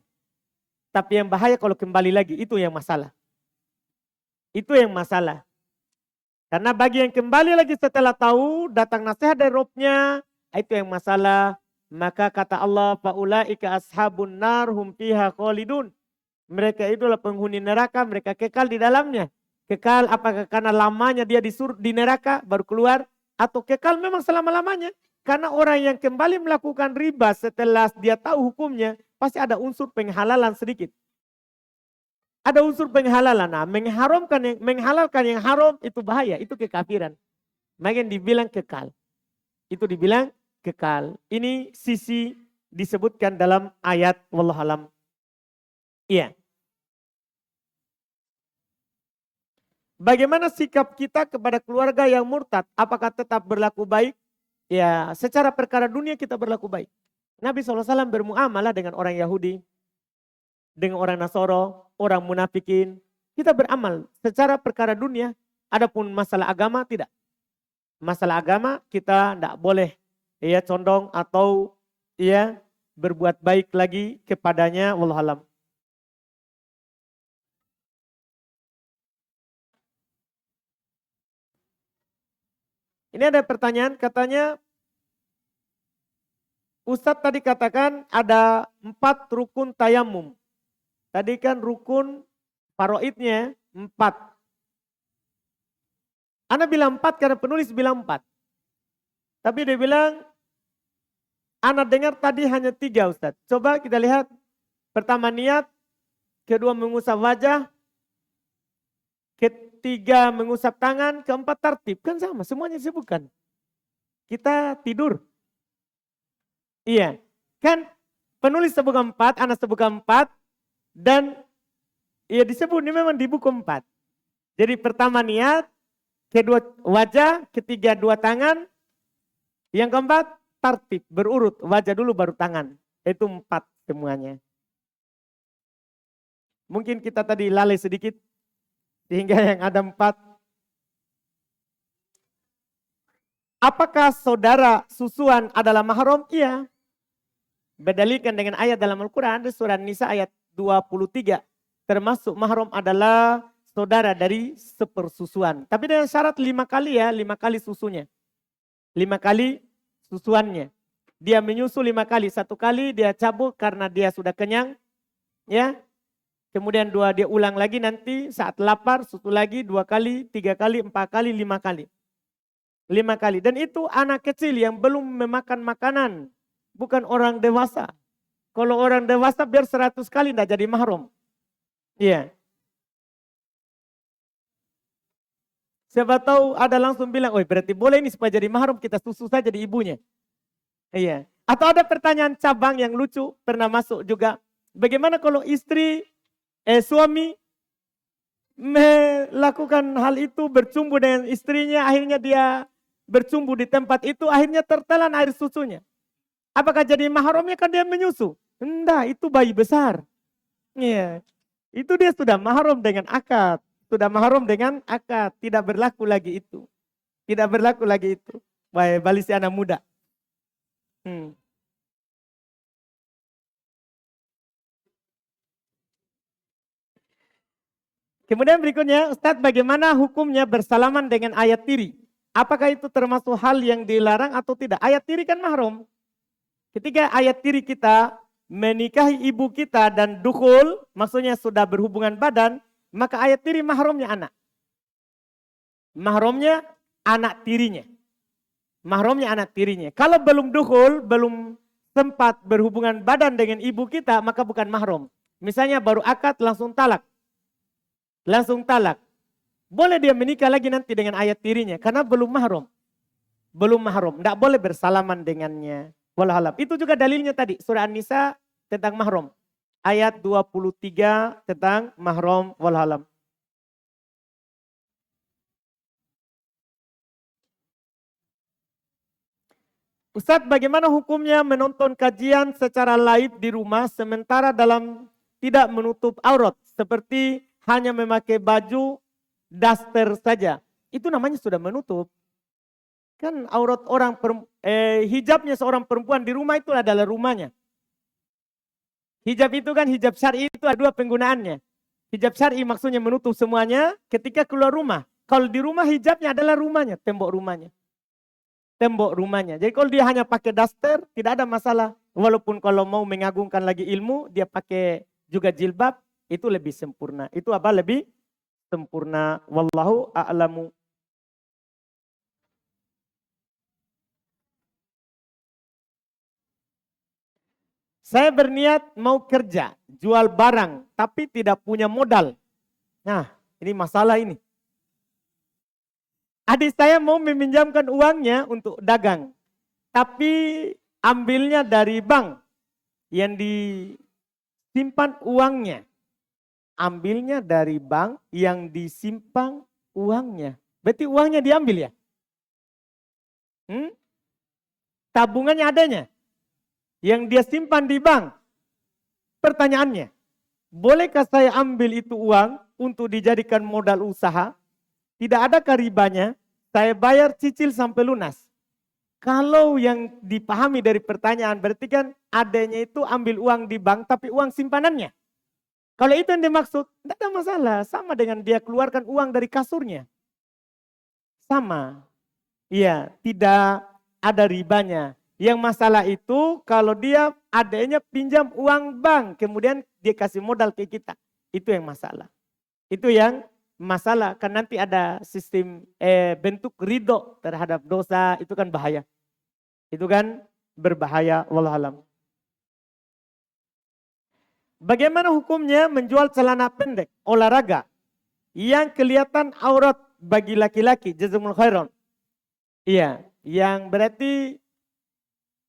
Tapi yang bahaya kalau kembali lagi, itu yang masalah. Itu yang masalah. Karena bagi yang kembali lagi setelah tahu, datang nasihat dari Rabb-nya, itu yang masalah. Maka kata Allah, faulaika ashabun nar hum fiha khalidun. Mereka itulah penghuni neraka, mereka kekal di dalamnya. Kekal apakah karena lamanya dia di neraka baru keluar, atau kekal memang selama-lamanya. Karena orang yang kembali melakukan riba setelah dia tahu hukumnya, pasti ada unsur penghalalan sedikit. Ada unsur penghalalan. Nah, menghalalkan yang haram itu bahaya, itu kekafiran. Makanya dibilang kekal. Itu dibilang kekal. Ini sisi disebutkan dalam ayat wallahualam. Iya. Bagaimana sikap kita kepada keluarga yang murtad? Apakah tetap berlaku baik? Ya, secara perkara dunia kita berlaku baik. Nabi SAW bermuamalah dengan orang Yahudi, dengan orang Nasoro, orang munafikin. Kita beramal secara perkara dunia. Adapun masalah agama tidak. Masalah agama kita tidak boleh ya condong atau ya berbuat baik lagi kepadanya. Wallahualam. Ini ada pertanyaan, katanya Ustadz tadi katakan ada 4 rukun tayamum. Tadi kan rukun faraidnya 4. Ana bilang 4 karena penulis bilang 4. Tapi dia bilang, Ana dengar tadi hanya 3 Ustadz. Coba kita lihat. Pertama niat, kedua mengusap wajah, ketiga mengusap tangan, keempat tertib. Kan sama, semuanya disebutkan. Kita tidur. Iya, kan penulis sebutkan 4, Ana sebutkan 4, dan ya disebut ini memang di buku 4. Jadi pertama niat, kedua wajah, ketiga 2 tangan, yang keempat tertib, berurut, wajah dulu baru tangan. Itu 4 semuanya. Mungkin kita tadi lalai sedikit, sehingga yang ada 4. Apakah saudara susuan adalah mahram? Iya. Berdalilkan dengan ayat dalam Al-Quran, surah Nisa ayat 23. Termasuk mahram adalah saudara dari sepersusuan. Tapi dengan syarat 5 kali ya, 5 kali susunya. 5 kali susuannya. Dia menyusu 5 kali, 1 kali dia cabut karena dia sudah kenyang. Ya. Kemudian 2 dia ulang lagi nanti saat lapar, susu lagi 2 kali, 3 kali, 4 kali, 5 kali. 5 kali. Dan itu anak kecil yang belum memakan makanan. Bukan orang dewasa. Kalau orang dewasa biar 100 kali tidak jadi mahram. Iya. Siapa tahu ada langsung bilang, oh berarti boleh ini supaya jadi mahram kita susu saja di ibunya. Iya. Atau ada pertanyaan cabang yang lucu pernah masuk juga. Bagaimana kalau suami melakukan hal itu bercumbu dengan istrinya, akhirnya dia bercumbu di tempat itu, akhirnya tertelan air susunya. Apakah jadi mahramnya kan dia menyusu? Enggak, itu bayi besar. Iya. Itu dia sudah mahram dengan akad. Sudah mahram dengan akad. Tidak berlaku lagi itu. Tidak berlaku lagi itu. Baik, balik si anak muda. Kemudian berikutnya, Ustadz, bagaimana hukumnya bersalaman dengan ayat tiri? Apakah itu termasuk hal yang dilarang atau tidak? Ayat tiri kan mahram. Ketika ayat tiri kita menikahi ibu kita dan dukhul, maksudnya sudah berhubungan badan, maka ayat tiri mahramnya anak. Mahramnya anak tirinya. Mahramnya anak tirinya. Kalau belum dukhul, belum sempat berhubungan badan dengan ibu kita, maka bukan mahram. Misalnya baru akad langsung talak. Langsung talak. Boleh dia menikah lagi nanti dengan ayat tirinya, karena belum mahram. Belum mahram, tidak boleh bersalaman dengannya. Wallahualam. Itu juga dalilnya tadi, surah An-Nisa tentang mahram. Ayat 23 tentang mahram. Wallahualam. Ustadz, bagaimana hukumnya menonton kajian secara live di rumah sementara dalam tidak menutup aurat, seperti hanya memakai baju daster saja? Itu namanya sudah menutup. Kan aurat orang, hijabnya seorang perempuan di rumah itu adalah rumahnya. Hijab itu kan hijab syar'i itu ada dua penggunaannya. Hijab syar'i maksudnya menutup semuanya ketika keluar rumah. Kalau di rumah hijabnya adalah rumahnya, tembok rumahnya. Tembok rumahnya. Jadi kalau dia hanya pakai daster, tidak ada masalah. Walaupun kalau mau mengagungkan lagi ilmu, dia pakai juga jilbab, itu lebih sempurna. Itu apa? Lebih sempurna. Wallahu a'lamu. Saya berniat mau kerja, jual barang, tapi tidak punya modal. Nah, ini masalah ini. Adik saya mau meminjamkan uangnya untuk dagang, tapi ambilnya dari bank yang disimpan uangnya. Ambilnya dari bank yang disimpan uangnya. Berarti uangnya diambil ya? Tabungannya adanya. Yang dia simpan di bank. Pertanyaannya, bolehkah saya ambil itu uang untuk dijadikan modal usaha? Tidak ada ribanya, saya bayar cicil sampai lunas. Kalau yang dipahami dari pertanyaan, berarti kan adanya itu ambil uang di bank, tapi uang simpanannya. Kalau itu yang dimaksud, tidak ada masalah. Sama dengan dia keluarkan uang dari kasurnya. Sama. Iya, tidak ada ribanya. Yang masalah itu kalau dia adanya pinjam uang bank, kemudian dia kasih modal ke kita. Itu yang masalah. Itu yang masalah, kan nanti ada sistem bentuk ridho terhadap dosa, itu kan bahaya. Itu kan berbahaya, wallahualam. Bagaimana hukumnya menjual celana pendek olahraga yang kelihatan aurat bagi laki-laki? Jazakumullah khairan. Iya, yang berarti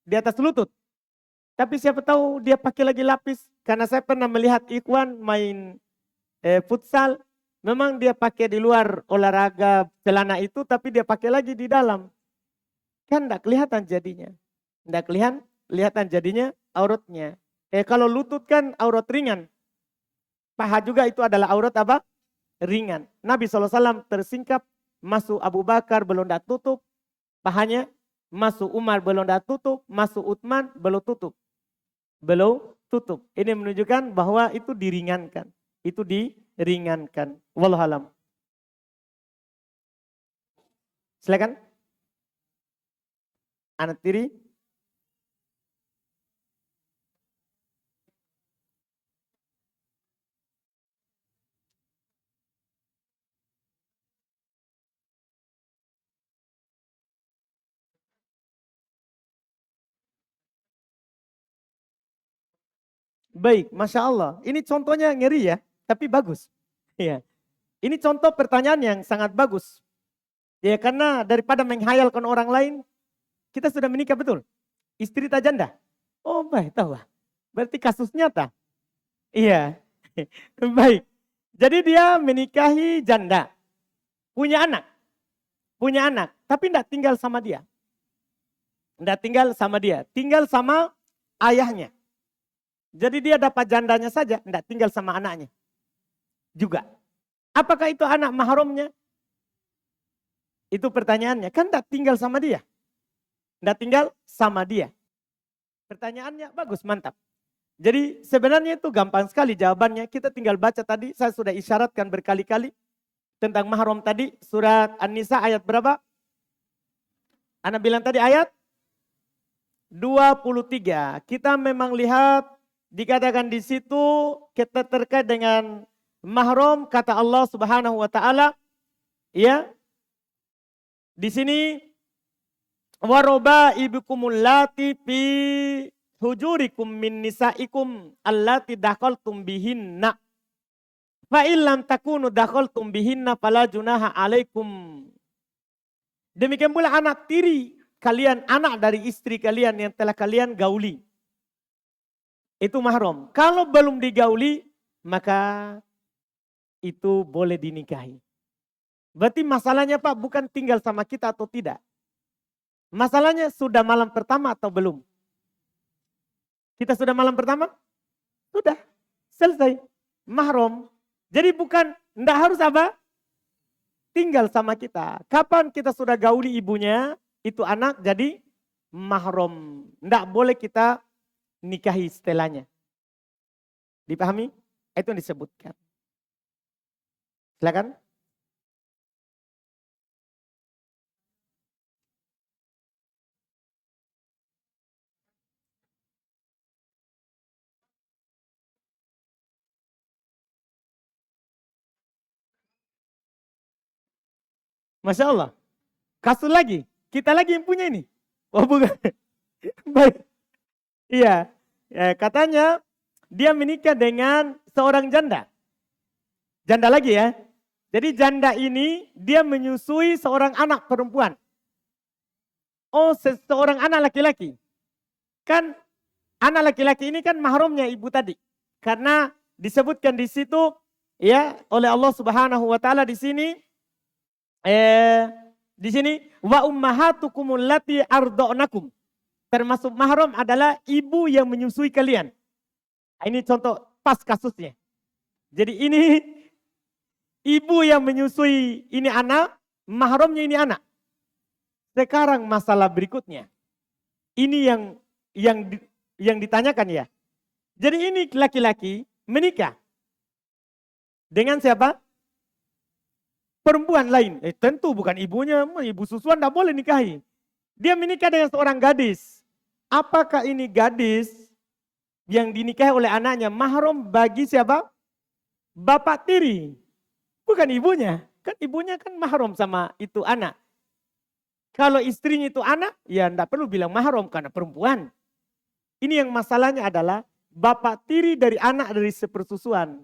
di atas lutut. Tapi siapa tahu dia pakai lagi lapis. Karena saya pernah melihat ikhwan main futsal. Memang dia pakai di luar olahraga celana itu, tapi dia pakai lagi di dalam. Kan tidak kelihatan jadinya. Tidak kelihatan jadinya auratnya. Kalau lutut kan aurat ringan. Paha juga itu adalah aurat apa? Ringan. Nabi SAW tersingkap, masuk Abu Bakar belum dah tutup pahanya. Masuk Umar belum dah tutup, masuk Utsman belum tutup. Belum tutup. Ini menunjukkan bahwa itu diringankan. Itu diringankan. Wallahualam. Silakan. Anak tiri. Baik, Masya Allah. Ini contohnya ngeri ya, tapi bagus. Iya. Ini contoh pertanyaan yang sangat bagus. Ya karena daripada menghayalkan orang lain, kita sudah menikah betul. Istri tak janda. Oh baik, tahu. Berarti kasus nyata. Iya. Baik. Jadi dia menikahi janda. Punya anak. Punya anak. Tapi tidak tinggal sama dia. Tidak tinggal sama dia. Tinggal sama ayahnya. Jadi dia dapat jandanya saja. Tidak tinggal sama anaknya. Juga. Apakah itu anak mahramnya? Itu pertanyaannya. Kan tidak tinggal sama dia. Tidak tinggal sama dia. Pertanyaannya bagus, mantap. Jadi sebenarnya itu gampang sekali jawabannya. Kita tinggal baca tadi. Saya sudah isyaratkan berkali-kali. Tentang mahram tadi. Surat An-Nisa ayat berapa? Ana bilang tadi ayat 23. Kita memang lihat dikatakan di situ kita terkait dengan mahram kata Allah Subhanahu wa taala ya. Di sini waroba ibukumul lati fi hujurikum min nisaikum allati dakhaltum bihinna fa illam takunu dakhaltum bihinna fala junaha alaikum. Demikian pula anak tiri kalian, anak dari istri kalian yang telah kalian gauli. Itu mahram. Kalau belum digauli, maka itu boleh dinikahi. Berarti masalahnya Pak bukan tinggal sama kita atau tidak. Masalahnya sudah malam pertama atau belum. Kita sudah malam pertama? Sudah. Selesai. Mahram. Jadi bukan, enggak harus apa? Tinggal sama kita. Kapan kita sudah gauli ibunya, itu anak jadi mahram. Enggak boleh kita nikahi setelahnya. Dipahami? Itu yang disebutkan. Silakan. Masya Allah. Kasus lagi. Kita lagi yang punya ini. Oh bukan. Baik. Iya. Ya, katanya dia menikah dengan seorang janda. Janda lagi ya. Jadi janda ini dia menyusui seorang anak perempuan. Oh seorang anak laki-laki. Kan anak laki-laki ini kan mahramnya ibu tadi. Karena disebutkan di situ ya oleh Allah Subhanahu wa taala di sini wa ummahatukumul lati arda'nakum. Termasuk mahram adalah ibu yang menyusui kalian. Ini contoh pas kasusnya. Jadi ini ibu yang menyusui ini anak, mahramnya ini anak. Sekarang masalah berikutnya. Ini yang ditanyakan ya. Jadi ini laki-laki menikah dengan siapa? Perempuan lain. Tentu bukan ibunya, ibu susuan tidak boleh nikahi. Dia menikah dengan seorang gadis. Apakah ini gadis yang dinikahi oleh anaknya mahram bagi siapa? Bapak tiri. Bukan ibunya. Kan ibunya kan mahram sama itu anak. Kalau istrinya itu anak, ya tidak perlu bilang mahram karena perempuan. Ini yang masalahnya adalah bapak tiri dari anak dari sepersusuan.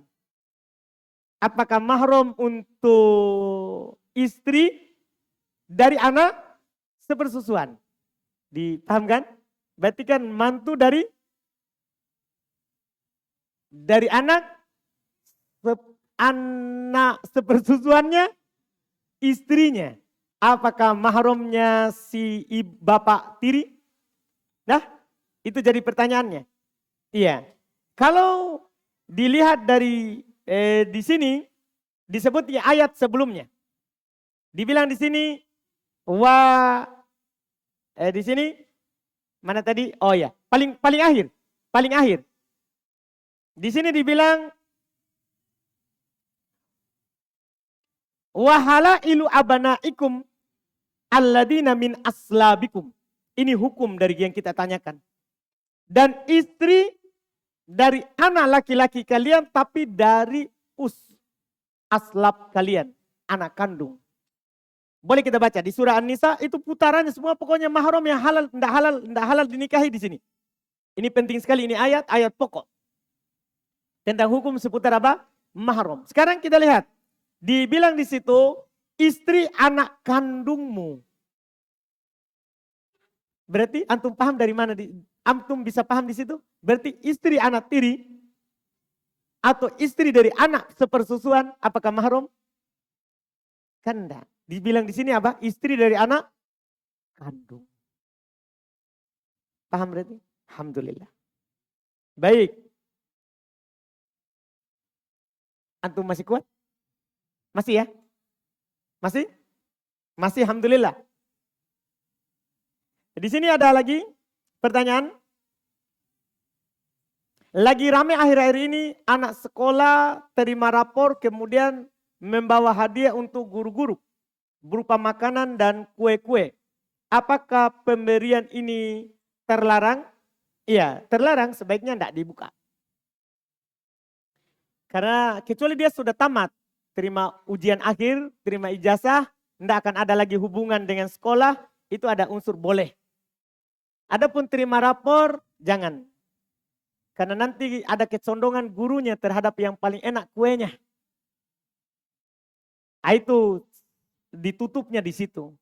Apakah mahram untuk istri dari anak sepersusuan? Dipahamkan? Berarti kan mantu dari anak sepersusuannya istrinya. Apakah mahramnya si bapak tiri? Nah, itu jadi pertanyaannya. Iya. Kalau dilihat dari di sini disebut ya ayat sebelumnya. Dibilang di sini di sini mana tadi? Oh ya, paling akhir. Paling akhir. Di sini dibilang wahalailu abanaikum alladina min aslabikum. Ini hukum dari yang kita tanyakan. Dan istri dari anak laki-laki kalian tapi dari aslab kalian, anak kandung. Boleh kita baca di surah An-Nisa itu putarannya semua pokoknya mahram yang halal, tidak halal dinikahi di sini. Ini penting sekali, ini ayat pokok. Tentang hukum seputar apa? Mahram. Sekarang kita lihat. Dibilang di situ istri anak kandungmu. Berarti antum paham dari mana? Antum bisa paham di situ? Berarti istri anak tiri atau istri dari anak sepersusuan, apakah mahram? Kan enggak. Dibilang di sini apa? Istri dari anak kandung. Paham berarti? Alhamdulillah. Baik. Antum masih kuat? Masih ya? Masih? Masih alhamdulillah. Di sini ada lagi pertanyaan. Lagi rame akhir-akhir ini anak sekolah terima rapor kemudian membawa hadiah untuk guru-guru berupa makanan dan kue-kue. Apakah pemberian ini terlarang? Iya, terlarang, sebaiknya tidak dibuka. Karena kecuali dia sudah tamat, terima ujian akhir, terima ijazah, tidak akan ada lagi hubungan dengan sekolah, itu ada unsur boleh. Adapun terima rapor, jangan. Karena nanti ada kecondongan gurunya terhadap yang paling enak kuenya. Itu ditutupnya di situ.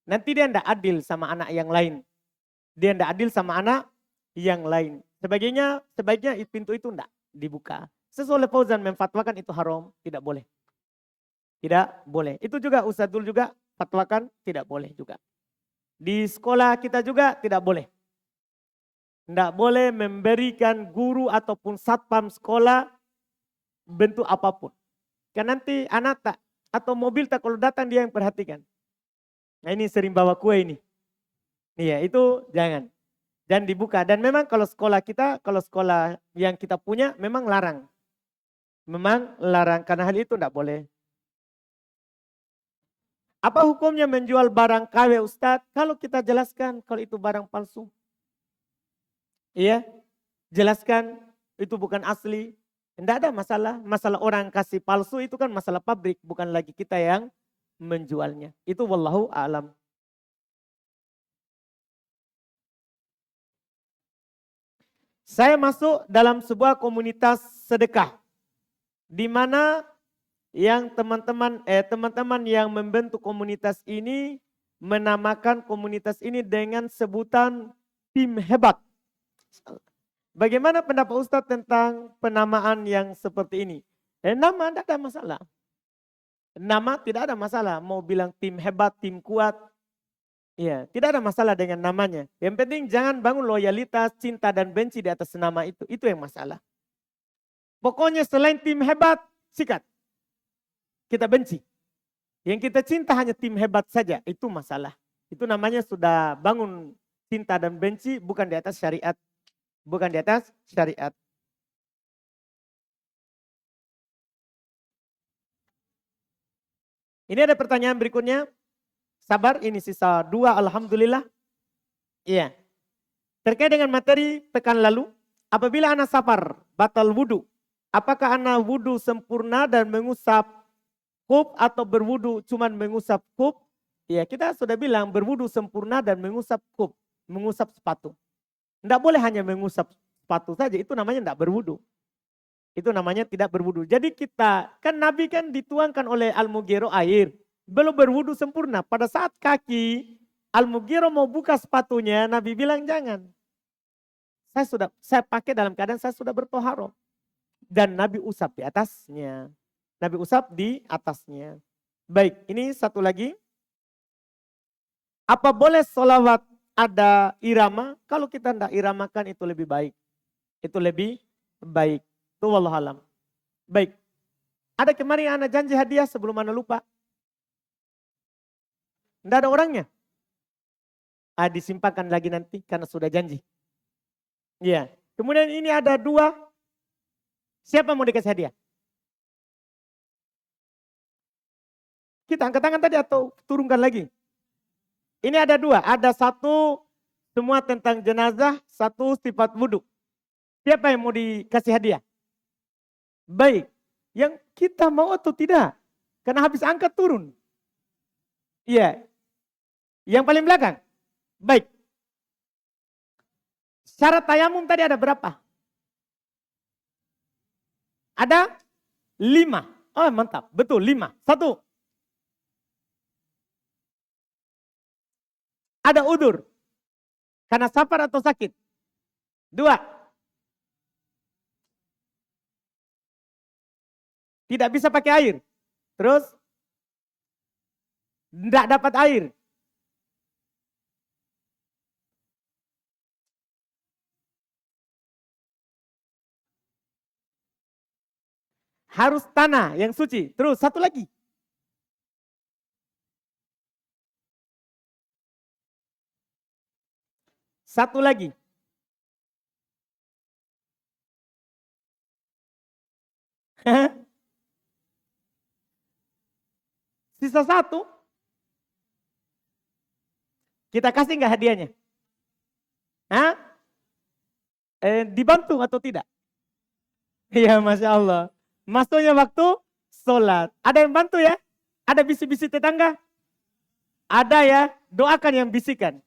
Nanti dia tidak adil sama anak yang lain. Dia tidak adil sama anak yang lain. Sebaiknya pintu itu tidak dibuka. Sesuai Fauzan memfatwakan itu haram, tidak boleh. Tidak boleh. Itu juga Ustadzul juga fatwakan tidak boleh juga. Di sekolah kita juga tidak boleh. Tidak boleh memberikan guru ataupun satpam sekolah bentuk apapun. Karena nanti anak tak atau mobil tak kalau datang dia yang perhatikan. Nah ini sering bawa kue ini. Iya itu jangan. Dan dibuka. Dan memang kalau sekolah yang kita punya memang larang. Memang larang karena hal itu tidak boleh. Apa hukumnya menjual barang KW Ustadz? Kalau kita jelaskan kalau itu barang palsu. Iya, jelaskan itu bukan asli. Tidak ada masalah. Masalah orang kasih palsu itu kan masalah pabrik. Bukan lagi kita yang menjualnya. Itu wallahu a'lam. Saya masuk dalam sebuah komunitas sedekah. Di mana yang teman-teman yang membentuk komunitas ini menamakan komunitas ini dengan sebutan tim hebat. Bagaimana pendapat Ustadz tentang penamaan yang seperti ini? Nama tidak ada masalah. Nama tidak ada masalah. Mau bilang tim hebat, tim kuat. Ya, tidak ada masalah dengan namanya. Yang penting jangan bangun loyalitas, cinta dan benci di atas nama itu. Itu yang masalah. Pokoknya selain tim hebat, sikat. Kita benci. Yang kita cinta hanya tim hebat saja. Itu masalah. Itu namanya sudah bangun cinta dan benci bukan di atas syariat. Bukan di atas syariat. Ini ada pertanyaan berikutnya. Sabar, ini sisa 2 alhamdulillah. Iya. Terkait dengan materi pekan lalu. Apabila anak safar batal wudu. Apakah anak wudu sempurna dan mengusap kup atau berwudu cuman mengusap kup? Ya kita sudah bilang berwudu sempurna dan mengusap kup, mengusap sepatu. Tidak boleh hanya mengusap sepatu saja, itu namanya tidak berwudu. Itu namanya tidak berwudu. Jadi kita, kan Nabi kan dituangkan oleh Al-Mughirah air, belum berwudu sempurna. Pada saat kaki Al-Mughirah mau buka sepatunya, Nabi bilang jangan. Saya pakai dalam keadaan saya sudah bertoharoh. Dan Nabi usap di atasnya. Nabi usap di atasnya. Baik, ini satu lagi. Apa boleh sholawat ada irama? Kalau kita tidak iramakan itu lebih baik. Itu lebih baik. Itu wallahualam. Baik. Ada kemarin anak janji hadiah sebelum anak lupa. Tidak ada orangnya. Disimpankan lagi nanti karena sudah janji. Iya. Kemudian ini ada 2. Siapa mau dikasih hadiah? Kita angkat tangan tadi atau turunkan lagi? Ini ada 2. Ada 1 semua tentang jenazah, 1 sifat wudhu. Siapa yang mau dikasih hadiah? Baik. Yang kita mau atau tidak? Karena habis angkat turun. Iya. Yang paling belakang? Baik. Syarat tayamum tadi ada berapa? Ada 5. Oh mantap, betul 5. 1. ada udur. Karena safar atau sakit. 2. Tidak bisa pakai air. Terus tidak dapat air. Harus tanah yang suci. Terus satu lagi. Satu lagi. Sisa satu. Kita kasih nggak hadiahnya? Hah? Dibantu atau tidak? Iya, Masya Allah. Masuknya waktu sholat. Ada yang bantu ya? Ada bisi-bisi tetangga? Ada ya? Doakan yang bisikan.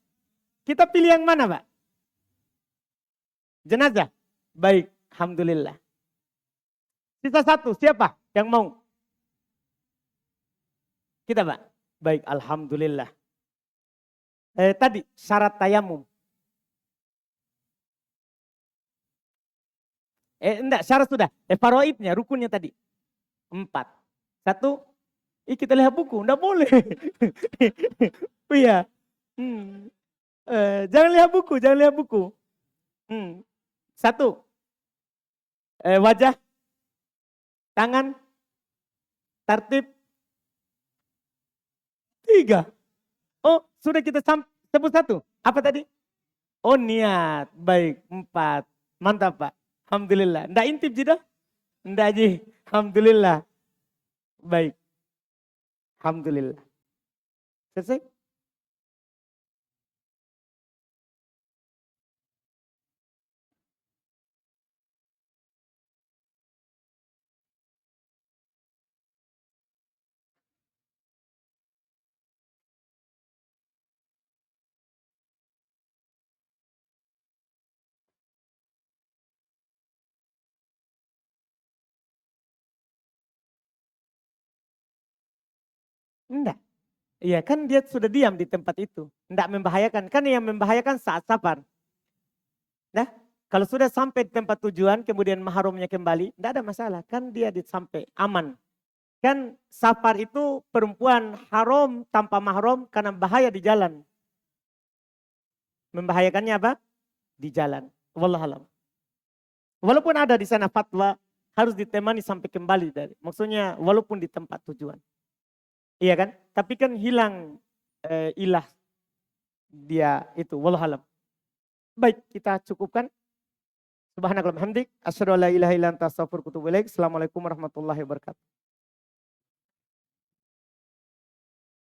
Kita pilih yang mana, Pak? Jenazah? Baik, alhamdulillah. Sisa satu, siapa yang mau? Kita, Pak? Baik, alhamdulillah. Tadi syarat tayamum. Enggak, syarat sudah. Faraidnya, rukunnya tadi. 4. 1, kita lihat buku, enggak boleh. Iya. Jangan lihat buku, jangan lihat buku. 1. Wajah, tangan, tertib. 3. Oh, sudah kita sebut 1. Apa tadi? Oh, niat. Baik, 4. Mantap, Pak. Alhamdulillah. Nggak intip jidah? Nggak ji. Alhamdulillah. Baik. Alhamdulillah. Selesai? Enggak. Iya kan dia sudah diam di tempat itu. Enggak membahayakan. Kan yang membahayakan saat safar. Nah, kalau sudah sampai di tempat tujuan kemudian mahramnya kembali, enggak ada masalah. Kan dia sampai aman. Kan safar itu perempuan haram tanpa mahram karena bahaya di jalan. Membahayakannya apa? Di jalan. Wallahualam. Walaupun ada di sana fatwa harus ditemani sampai kembali dari. Maksudnya walaupun di tempat tujuan. Iya kan? Tapi kan hilang ilah dia itu. Wallahualam. Baik, kita cukupkan. Subhanakallahumma hamdik, asyhadu an la ilaha illa anta astaghfiruka wa atubu ilaik. Assalamualaikum warahmatullahi wabarakatuh.